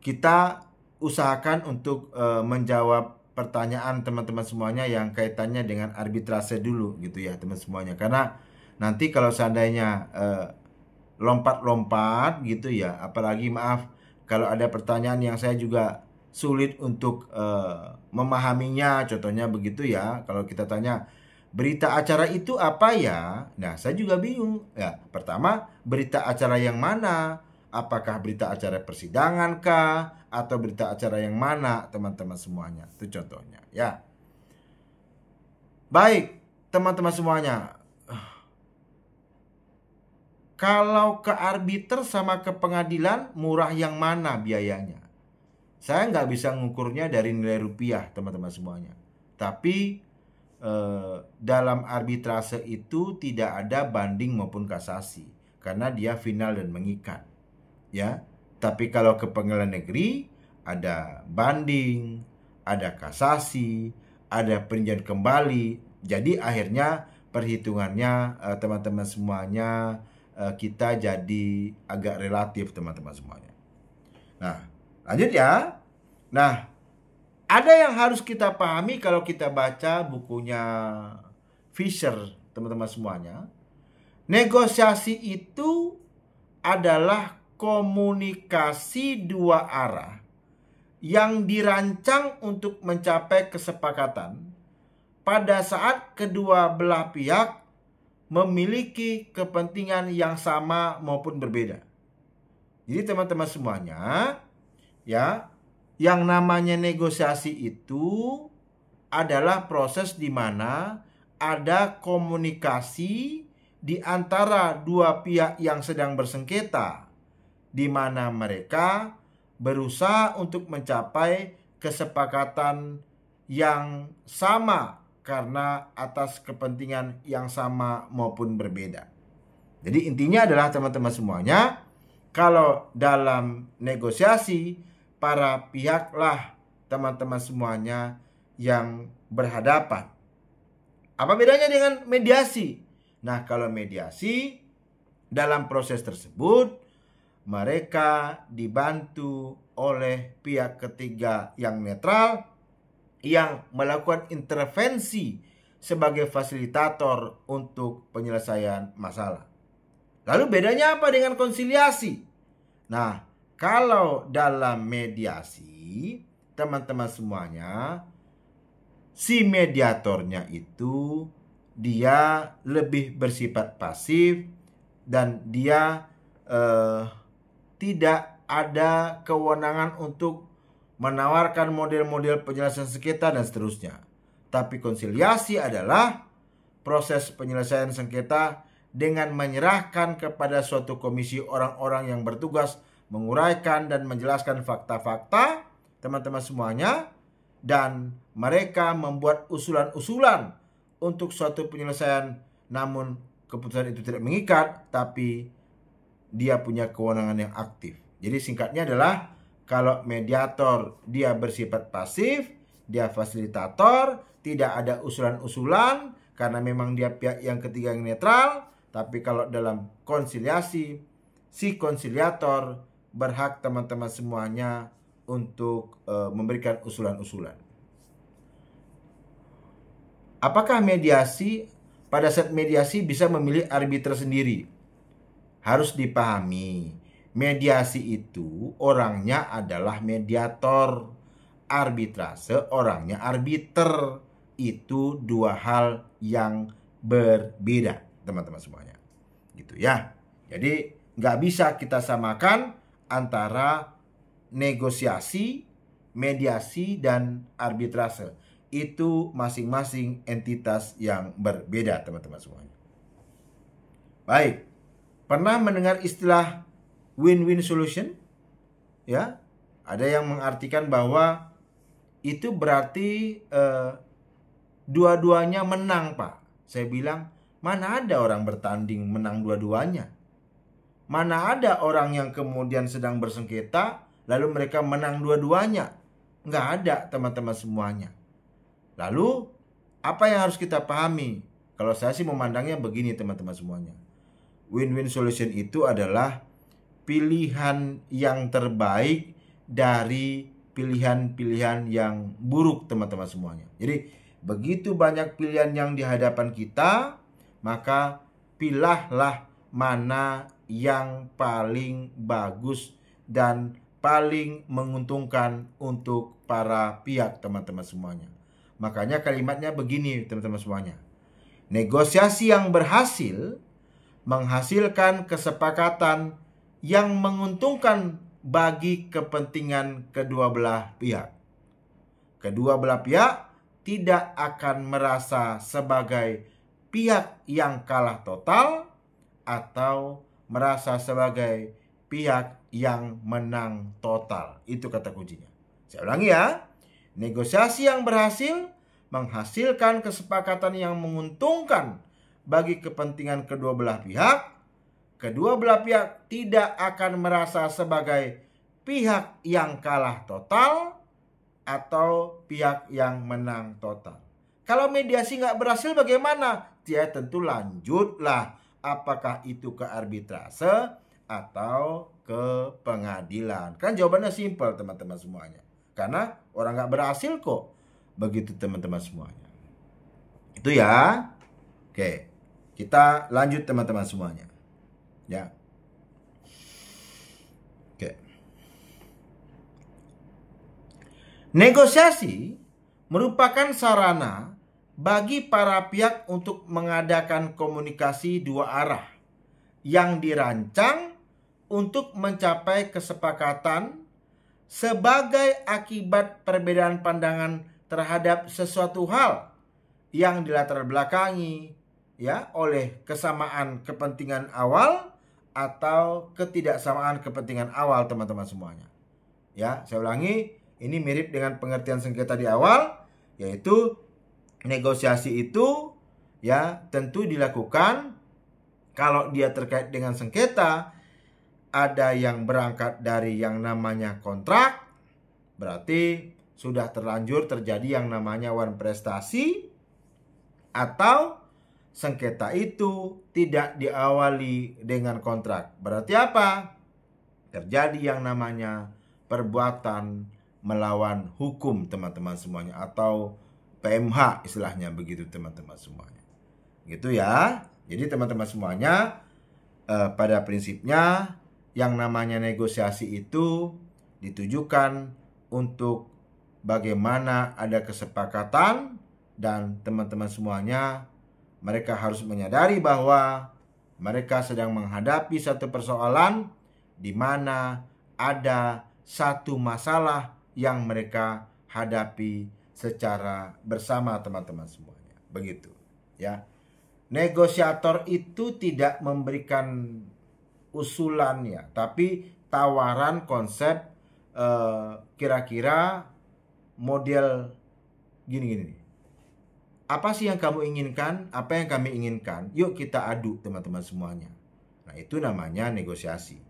Kita usahakan untuk menjawab pertanyaan teman-teman semuanya yang kaitannya dengan arbitrase dulu gitu ya teman semuanya. Karena nanti kalau seandainya lompat-lompat gitu ya, apalagi maaf kalau ada pertanyaan yang saya juga sulit untuk memahaminya, contohnya begitu ya. Kalau kita tanya berita acara itu apa ya? Nah, saya juga bingung. Ya, pertama, berita acara yang mana? Apakah berita acara persidangan kah? Atau berita acara yang mana teman-teman semuanya? Itu contohnya ya. Baik, teman-teman semuanya. Kalau ke arbiter sama ke pengadilan, murah yang mana biayanya? Saya nggak bisa mengukurnya dari nilai rupiah teman-teman semuanya. Tapi dalam arbitrase itu tidak ada banding maupun kasasi. Karena dia final dan mengikat. Ya, tapi kalau ke pengadilan negeri ada banding, ada kasasi, ada peninjauan kembali. Jadi akhirnya perhitungannya teman-teman semuanya kita jadi agak relatif teman-teman semuanya. Nah, lanjut ya. Nah, ada yang harus kita pahami kalau kita baca bukunya Fisher teman-teman semuanya. Negosiasi itu adalah komunikasi dua arah yang dirancang untuk mencapai kesepakatan pada saat kedua belah pihak memiliki kepentingan yang sama maupun berbeda. Jadi teman-teman semuanya, ya, yang namanya negosiasi itu adalah proses di mana ada komunikasi di antara dua pihak yang sedang bersengketa, di mana mereka berusaha untuk mencapai kesepakatan yang sama karena atas kepentingan yang sama maupun berbeda. Jadi intinya adalah teman-teman semuanya, kalau dalam negosiasi para pihaklah teman-teman semuanya yang berhadapan. Apa bedanya dengan mediasi? Nah, kalau mediasi dalam proses tersebut mereka dibantu oleh pihak ketiga yang netral yang melakukan intervensi sebagai fasilitator untuk penyelesaian masalah. Lalu bedanya apa dengan konsiliasi? Nah, Kalau dalam mediasi, teman-teman semuanya, si mediatornya itu dia lebih bersifat pasif dan dia tidak ada kewenangan untuk menawarkan model-model penyelesaian sengketa dan seterusnya. Tapi konsiliasi adalah proses penyelesaian sengketa dengan menyerahkan kepada suatu komisi orang-orang yang bertugas menguraikan dan menjelaskan fakta-fakta, teman-teman semuanya, dan mereka membuat usulan-usulan untuk suatu penyelesaian, namun keputusan itu tidak mengikat, tapi dia punya kewenangan yang aktif. Jadi singkatnya adalah, kalau mediator dia bersifat pasif, dia fasilitator, tidak ada usulan-usulan karena memang dia pihak yang ketiga yang netral. Tapi kalau dalam konsiliasi, si konsiliator berhak, teman-teman semuanya, untuk memberikan usulan-usulan. Apakah mediasi, pada saat mediasi bisa memilih arbiter sendiri? Harus dipahami, mediasi itu orangnya adalah mediator, arbitrase orangnya arbiter. Itu dua hal yang berbeda, teman-teman semuanya. Gitu ya. Jadi nggak bisa kita samakan antara negosiasi, mediasi, dan arbitrase. Itu masing-masing entitas yang berbeda, teman-teman semuanya. Baik, pernah mendengar istilah win-win solution? Ya, ada yang mengartikan bahwa itu berarti dua-duanya menang, Pak. Saya bilang, mana ada orang bertanding menang dua-duanya? Mana ada orang yang kemudian sedang bersengketa, lalu mereka menang dua-duanya? Nggak ada, teman-teman semuanya. Lalu, apa yang harus kita pahami? Kalau saya sih memandangnya begini, teman-teman semuanya. Win-win solution itu adalah pilihan yang terbaik dari pilihan-pilihan yang buruk, teman-teman semuanya. Jadi, begitu banyak pilihan yang di hadapan kita, maka pilihlah mana yang paling bagus dan paling menguntungkan untuk para pihak, teman-teman semuanya. Makanya kalimatnya begini, teman-teman semuanya. Negosiasi yang berhasil menghasilkan kesepakatan yang menguntungkan bagi kepentingan kedua belah pihak. Kedua belah pihak tidak akan merasa sebagai pihak yang kalah total atau merasa sebagai pihak yang menang total. Itu kata kuncinya. Saya ulangi ya. Negosiasi yang berhasil menghasilkan kesepakatan yang menguntungkan bagi kepentingan kedua belah pihak. Kedua belah pihak tidak akan merasa sebagai pihak yang kalah total atau pihak yang menang total. Kalau mediasi nggak berhasil bagaimana? Dia tentu lanjutlah. Apakah itu ke arbitrase atau ke pengadilan? Kan jawabannya simpel, teman-teman semuanya. Karena orang nggak berhasil kok. Begitu, teman-teman semuanya. Itu ya. Oke, kita lanjut, teman-teman semuanya. Ya. Oke. Negosiasi merupakan sarana bagi para pihak untuk mengadakan komunikasi dua arah yang dirancang untuk mencapai kesepakatan sebagai akibat perbedaan pandangan terhadap sesuatu hal yang dilatar belakangi ya oleh kesamaan kepentingan awal atau ketidaksamaan kepentingan awal, teman-teman semuanya. Ya, saya ulangi, ini mirip dengan pengertian sengketa di awal, yaitu negosiasi itu ya tentu dilakukan kalau dia terkait dengan sengketa. Ada yang berangkat dari yang namanya kontrak, berarti sudah terlanjur terjadi yang namanya wan prestasi, atau sengketa itu tidak diawali dengan kontrak. Berarti apa? Terjadi yang namanya perbuatan melawan hukum, teman-teman semuanya, atau PMH istilahnya begitu, teman-teman semuanya. Gitu ya. Jadi teman-teman semuanya pada prinsipnya yang namanya negosiasi itu ditujukan untuk bagaimana ada kesepakatan, dan teman-teman semuanya, mereka harus menyadari bahwa mereka sedang menghadapi satu persoalan di mana ada satu masalah yang mereka hadapi secara bersama teman-teman semuanya. Begitu, ya. Negosiator itu tidak memberikan usulan ya, tapi tawaran konsep, kira-kira model gini-gini. Apa sih yang kamu inginkan? Apa yang kami inginkan? Yuk kita adu teman-teman semuanya. Nah, itu namanya negosiasi.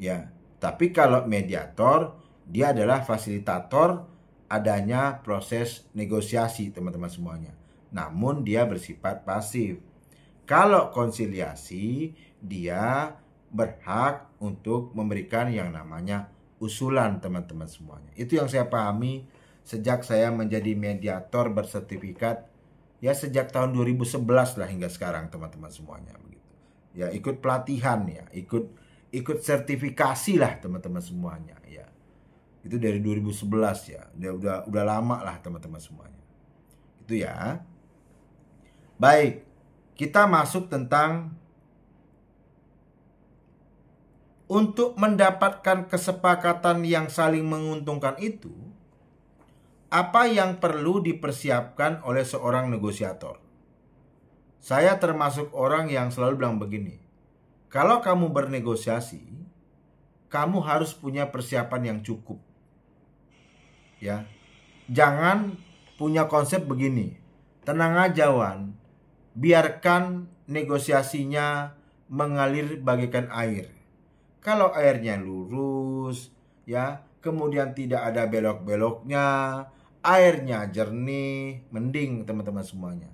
Ya, tapi kalau mediator, dia adalah fasilitator adanya proses negosiasi teman-teman semuanya. Namun dia bersifat pasif. Kalau konsiliasi, dia berhak untuk memberikan yang namanya usulan teman-teman semuanya. Itu yang saya pahami sejak saya menjadi mediator bersertifikat, ya sejak tahun 2011 lah hingga sekarang teman-teman semuanya begitu. Ya, ikut pelatihan ya, ikut sertifikasi lah teman-teman semuanya ya. Itu dari 2011 ya. Udah lama lah teman-teman semuanya. Itu ya. Baik, kita masuk tentang untuk mendapatkan kesepakatan yang saling menguntungkan itu, apa yang perlu dipersiapkan oleh seorang negosiator. Saya termasuk orang yang selalu bilang begini, kalau kamu bernegosiasi, kamu harus punya persiapan yang cukup. Ya, jangan punya konsep begini, tenang aja Wan, biarkan negosiasinya mengalir bagaikan air. Kalau airnya lurus, ya, kemudian tidak ada belok-beloknya, airnya jernih, mending teman-teman semuanya.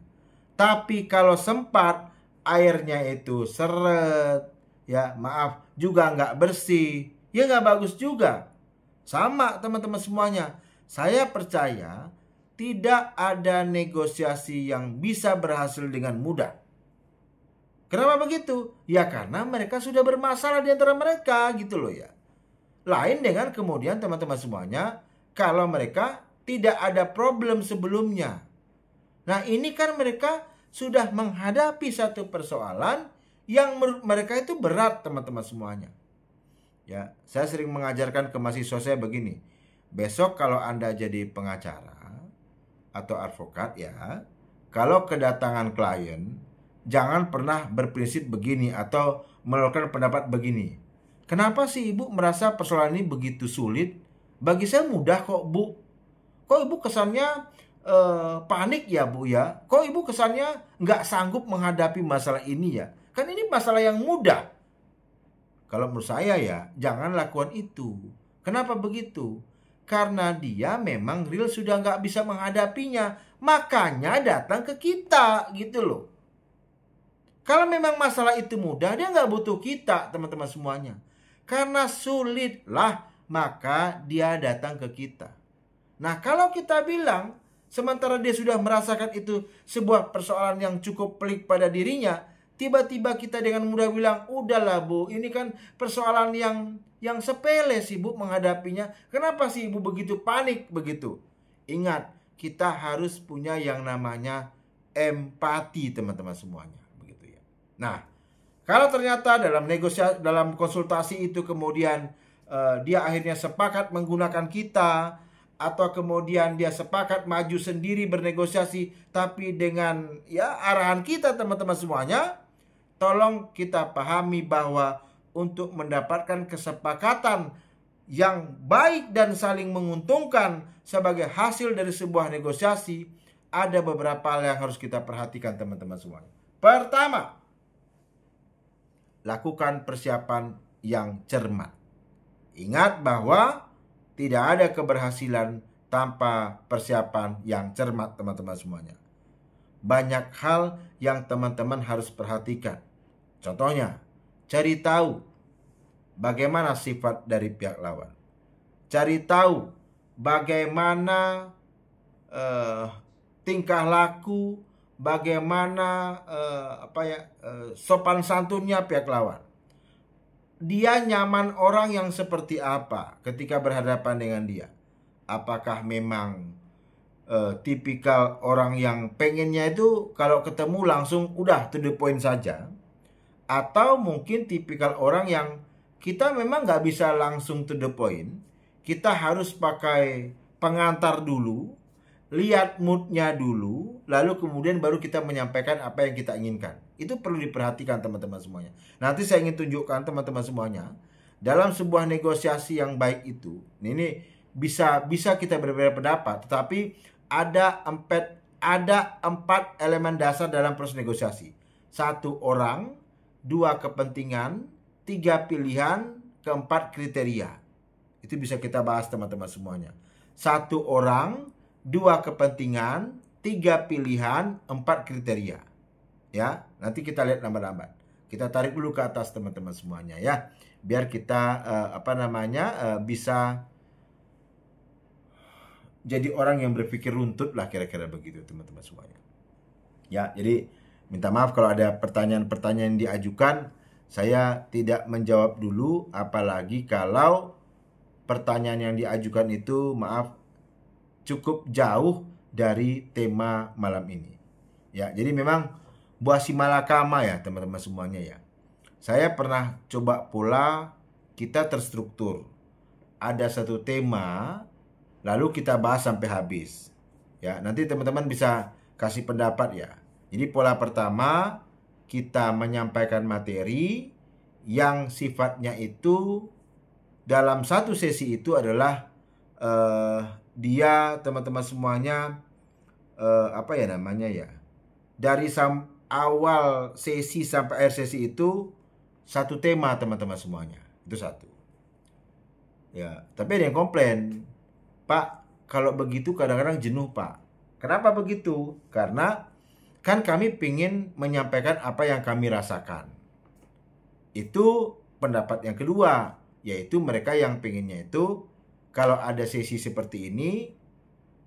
Tapi kalau sempat airnya itu seret, ya maaf, juga nggak bersih, ya nggak bagus juga. Sama teman-teman semuanya. Saya percaya tidak ada negosiasi yang bisa berhasil dengan mudah. Kenapa begitu? Ya karena mereka sudah bermasalah di antara mereka gitu loh ya. Lain dengan kemudian teman-teman semuanya, kalau mereka tidak ada problem sebelumnya. Nah, ini kan mereka sudah menghadapi satu persoalan yang menurut mereka itu berat teman-teman semuanya. Ya, saya sering mengajarkan ke mahasiswa saya begini. Besok kalau Anda jadi pengacara atau advokat ya, kalau kedatangan klien, jangan pernah berprinsip begini atau mengeluarkan pendapat begini. Kenapa sih ibu merasa persoalan ini begitu sulit? Bagi saya mudah kok bu. Kok ibu kesannya panik ya bu ya? Kok ibu kesannya nggak sanggup menghadapi masalah ini ya? Kan ini masalah yang mudah. Kalau menurut saya ya, jangan lakukan itu. Kenapa begitu? Karena dia memang real sudah nggak bisa menghadapinya. Makanya datang ke kita gitu loh. Kalau memang masalah itu mudah, dia nggak butuh kita teman-teman semuanya. Karena sulit lah, maka dia datang ke kita. Nah, kalau kita bilang, sementara dia sudah merasakan itu sebuah persoalan yang cukup pelik pada dirinya, tiba-tiba kita dengan mudah bilang, udahlah bu, ini kan persoalan yang sepele sih bu menghadapinya. Kenapa sih ibu begitu panik begitu? Ingat, kita harus punya yang namanya empati teman-teman semuanya. Begitu ya. Nah, kalau ternyata dalam negosiasi, dalam konsultasi itu kemudian dia akhirnya sepakat menggunakan kita, atau kemudian dia sepakat maju sendiri bernegosiasi, tapi dengan ya arahan kita teman-teman semuanya, tolong kita pahami bahwa untuk mendapatkan kesepakatan yang baik dan saling menguntungkan sebagai hasil dari sebuah negosiasi, ada beberapa hal yang harus kita perhatikan teman-teman semuanya. Pertama, lakukan persiapan yang cermat. Ingat bahwa tidak ada keberhasilan tanpa persiapan yang cermat teman-teman semuanya. Banyak hal yang teman-teman harus perhatikan. Contohnya, cari tahu bagaimana sifat dari pihak lawan. Cari tahu bagaimana tingkah laku, bagaimana sopan santunnya pihak lawan. dia nyaman orang yang seperti apa ketika berhadapan dengan dia. Apakah memang tipikal orang yang pengennya itu kalau ketemu langsung udah to the point saja, atau mungkin tipikal orang yang kita memang nggak bisa langsung to the point, kita harus pakai pengantar dulu, lihat moodnya dulu, lalu kemudian baru kita menyampaikan apa yang kita inginkan. Itu perlu diperhatikan teman-teman semuanya. Nanti saya ingin tunjukkan teman-teman semuanya, dalam sebuah negosiasi yang baik itu, ini bisa kita berbeda pendapat, tetapi ada empat elemen dasar dalam proses negosiasi. 1 orang, 2 kepentingan, 3 pilihan, 4 kriteria. Itu bisa kita bahas teman-teman semuanya. 1 orang, 2 kepentingan, 3 pilihan, 4 kriteria. Ya, nanti kita lihat lambat-lambat. Kita tarik dulu ke atas teman-teman semuanya ya, biar kita bisa jadi orang yang berpikir runtut lah, kira-kira begitu teman-teman semuanya. Ya, jadi minta maaf kalau ada pertanyaan-pertanyaan yang diajukan, saya tidak menjawab dulu, apalagi kalau pertanyaan yang diajukan itu cukup jauh dari tema malam ini. Ya, jadi memang buah si malakama ya teman-teman semuanya ya. Saya pernah coba pola kita terstruktur. Ada satu tema, lalu kita bahas sampai habis. Ya, nanti teman-teman bisa kasih pendapat ya. Jadi pola pertama, kita menyampaikan materi yang sifatnya itu dalam satu sesi itu adalah dia teman-teman semuanya dari awal sesi sampai akhir sesi itu satu tema teman-teman semuanya. Itu satu. Ya, tapi ada yang komplain, Pak, kalau begitu kadang-kadang jenuh, Pak. Kenapa begitu? Karena kan kami ingin menyampaikan apa yang kami rasakan. Itu pendapat yang kedua, yaitu mereka yang pengennya itu kalau ada sesi seperti ini,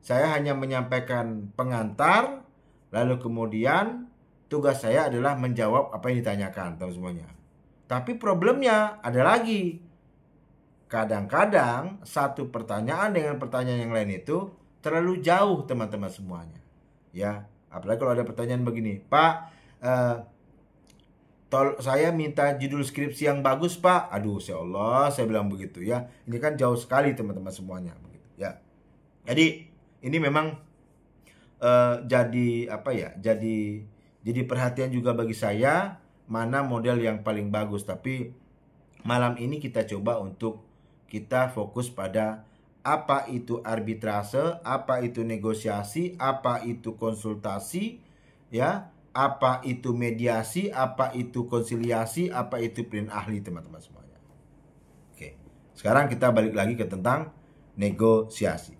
saya hanya menyampaikan pengantar, lalu kemudian tugas saya adalah menjawab apa yang ditanyakan, tahu semuanya. Tapi problemnya ada lagi. Kadang-kadang satu pertanyaan dengan pertanyaan yang lain itu terlalu jauh teman-teman semuanya. Ya, apalagi kalau ada pertanyaan begini, Pak, saya minta judul skripsi yang bagus, Pak. Aduh, ya Allah, saya bilang begitu ya. Ini kan jauh sekali teman-teman semuanya, begitu ya. Jadi ini memang jadi perhatian juga bagi saya mana model yang paling bagus. Tapi malam ini kita coba untuk kita fokus pada apa itu arbitrase, apa itu negosiasi, apa itu konsultasi, ya, apa itu mediasi, apa itu konsiliasi, apa itu pilihan ahli teman-teman semuanya. Oke, sekarang kita balik lagi ke tentang negosiasi.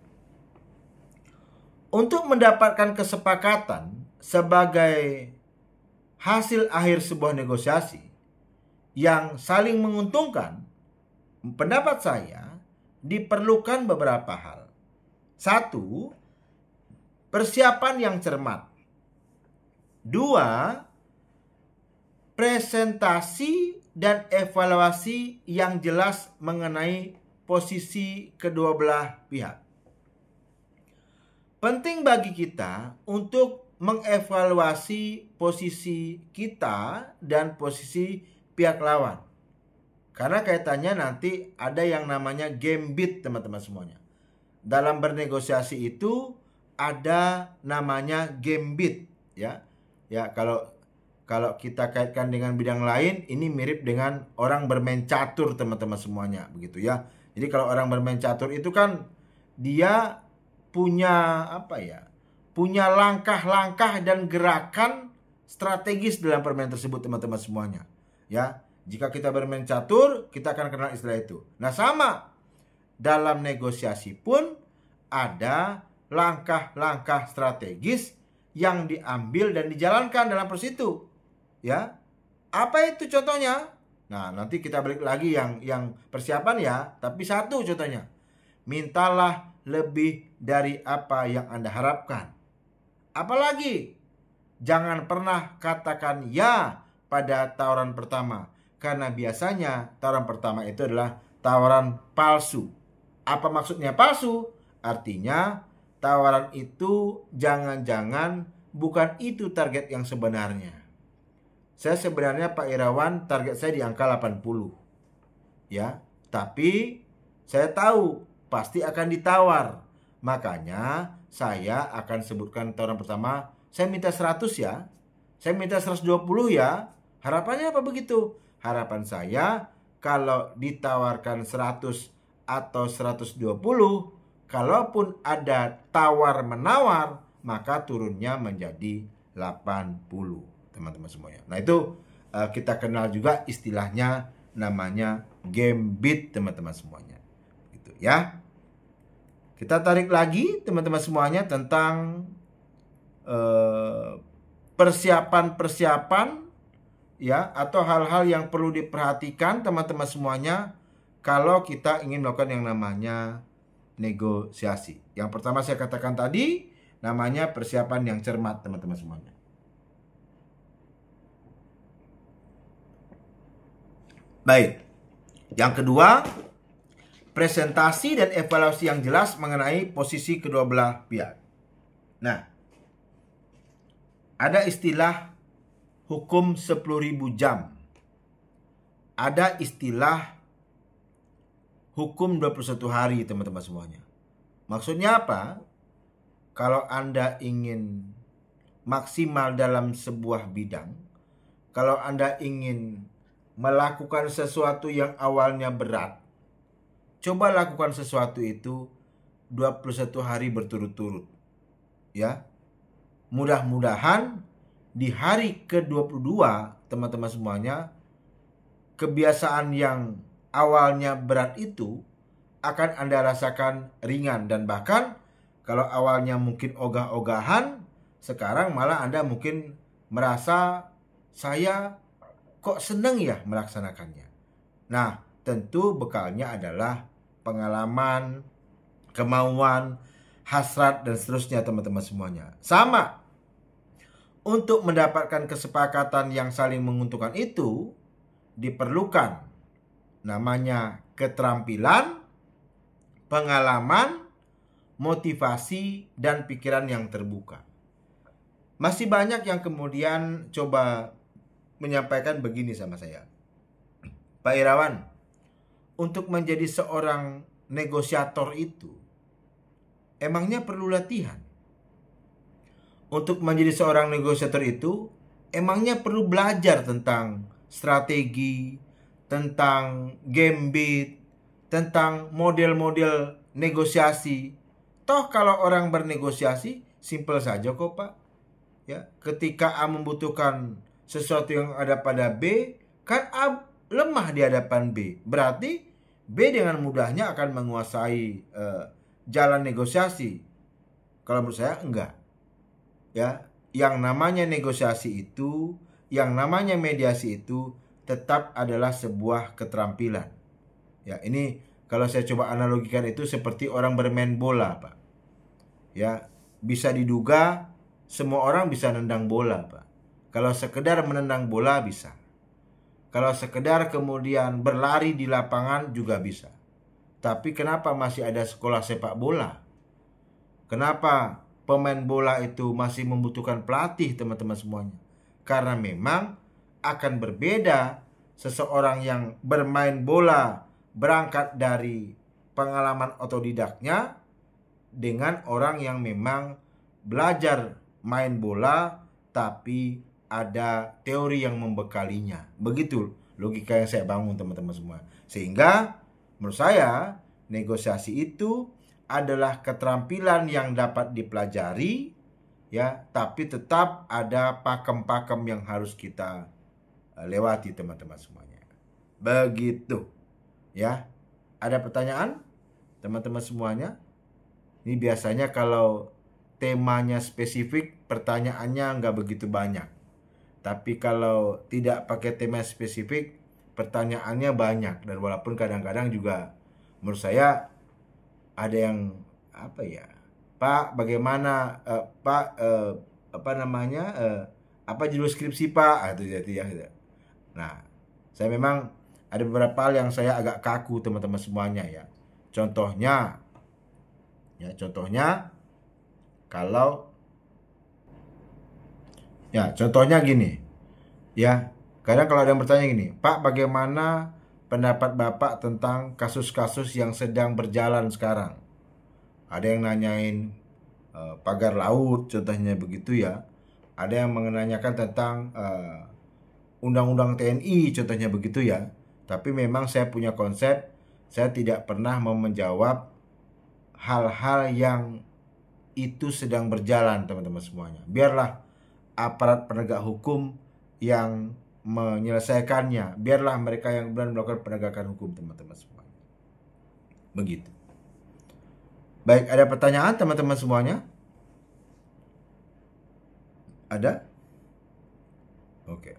Untuk mendapatkan kesepakatan sebagai hasil akhir sebuah negosiasi yang saling menguntungkan, pendapat saya diperlukan beberapa hal. 1, persiapan yang cermat. 2, presentasi dan evaluasi yang jelas mengenai posisi kedua belah pihak. Penting bagi kita untuk mengevaluasi posisi kita dan posisi pihak lawan. Karena kaitannya nanti ada yang namanya gambit teman-teman semuanya. Dalam bernegosiasi itu ada namanya gambit ya. Ya, kalau kita kaitkan dengan bidang lain, ini mirip dengan orang bermain catur teman-teman semuanya begitu ya. Jadi kalau orang bermain catur itu kan dia punya punya langkah-langkah dan gerakan strategis dalam permainan tersebut teman-teman semuanya. Ya, jika kita bermain catur, kita akan kenal istilah itu. Nah, sama dalam negosiasi pun ada langkah-langkah strategis yang diambil dan dijalankan dalam proses itu. Ya. Apa itu contohnya? Nah, nanti kita balik lagi yang persiapan ya, tapi satu contohnya. Mintalah lebih dari apa yang Anda harapkan. Apalagi jangan pernah katakan ya pada tawaran pertama, Karena biasanya tawaran pertama itu adalah tawaran palsu. Apa maksudnya palsu? Artinya tawaran itu jangan-jangan bukan itu target yang sebenarnya. Saya sebenarnya Pak Irawan target saya di angka 80. Ya, tapi saya tahu pasti akan ditawar. Makanya saya akan sebutkan tawaran pertama, saya minta 100 ya. Saya minta 120 ya. Harapannya apa begitu? Harapan saya kalau ditawarkan 100 atau 120, kalaupun ada tawar-menawar, maka turunnya menjadi 80, teman-teman semuanya. Nah, itu kita kenal juga istilahnya namanya gambit, teman-teman semuanya. Gitu ya. Kita tarik lagi teman-teman semuanya tentang persiapan-persiapan ya, atau hal-hal yang perlu diperhatikan teman-teman semuanya kalau kita ingin melakukan yang namanya negosiasi. Yang pertama saya katakan tadi namanya persiapan yang cermat, teman-teman semuanya. Baik. Yang kedua, presentasi dan evaluasi yang jelas mengenai posisi kedua belah pihak. Nah, ada istilah hukum 10.000 jam. Ada istilah hukum 21 hari, teman-teman semuanya. Maksudnya apa? Kalau Anda ingin maksimal dalam sebuah bidang, kalau Anda ingin melakukan sesuatu yang awalnya berat, coba lakukan sesuatu itu 21 hari berturut-turut. Ya. Mudah-mudahan di hari ke-22, teman-teman semuanya, kebiasaan yang awalnya berat itu akan Anda rasakan ringan. Dan bahkan kalau awalnya mungkin ogah-ogahan, sekarang malah Anda mungkin merasa, saya kok seneng ya melaksanakannya. Nah, tentu bekalnya adalah pengalaman, kemauan, hasrat, dan seterusnya, teman-teman semuanya. Sama. Untuk mendapatkan kesepakatan yang saling menguntungkan itu diperlukan namanya keterampilan, pengalaman, motivasi, dan pikiran yang terbuka. Masih banyak yang kemudian coba menyampaikan begini sama saya. Pak Irawan, untuk menjadi seorang negosiator itu emangnya perlu latihan? Untuk menjadi seorang negosiator itu emangnya perlu belajar tentang strategi, tentang gambit, tentang model-model negosiasi? Toh kalau orang bernegosiasi simpel saja kok, Pak. Ya, ketika A membutuhkan sesuatu yang ada pada B, kan A lemah di hadapan B. Berarti B dengan mudahnya akan menguasai jalan negosiasi. Kalau menurut saya enggak. Ya, yang namanya negosiasi itu, yang namanya mediasi itu tetap adalah sebuah keterampilan. Ya, ini kalau saya coba analogikan itu seperti orang bermain bola, Pak. Ya, bisa diduga semua orang bisa nendang bola, Pak. Kalau sekedar menendang bola bisa. Kalau sekedar kemudian berlari di lapangan juga bisa. Tapi kenapa masih ada sekolah sepak bola? Kenapa pemain bola itu masih membutuhkan pelatih, teman-teman semuanya? Karena memang akan berbeda seseorang yang bermain bola berangkat dari pengalaman otodidaknya dengan orang yang memang belajar main bola tapi ada teori yang membekalinya. Begitu logika yang saya bangun, teman-teman semua. Sehingga menurut saya negosiasi itu adalah keterampilan yang dapat dipelajari, ya, tapi tetap ada pakem-pakem yang harus kita lewati, teman-teman semuanya. Begitu. Ya. Ada pertanyaan, teman-teman semuanya? Ini biasanya kalau temanya spesifik, pertanyaannya nggak begitu banyak. Tapi kalau tidak pakai tema spesifik, pertanyaannya banyak. Dan walaupun kadang-kadang juga menurut saya ada yang apa ya, Pak, bagaimana Pak, apa namanya, apa judul skripsi Pak? Itu jadi ya. Nah, Saya memang ada beberapa hal yang saya agak kaku teman-teman semuanya ya. Contohnya kalau contohnya gini ya. Kadang kalau ada yang bertanya gini, Pak, bagaimana pendapat Bapak tentang kasus-kasus yang sedang berjalan sekarang? Ada yang nanyain pagar laut, contohnya begitu ya. Ada yang menanyakan tentang undang-undang TNI, contohnya begitu ya. Tapi memang saya punya konsep, saya tidak pernah mau menjawab hal-hal yang itu sedang berjalan, teman-teman semuanya. Biarlah aparat penegak hukum yang menyelesaikannya. Biarlah mereka yang benar melakukan penegakan hukum, teman-teman semuanya. Begitu. Baik, ada pertanyaan teman-teman semuanya? Ada? Oke.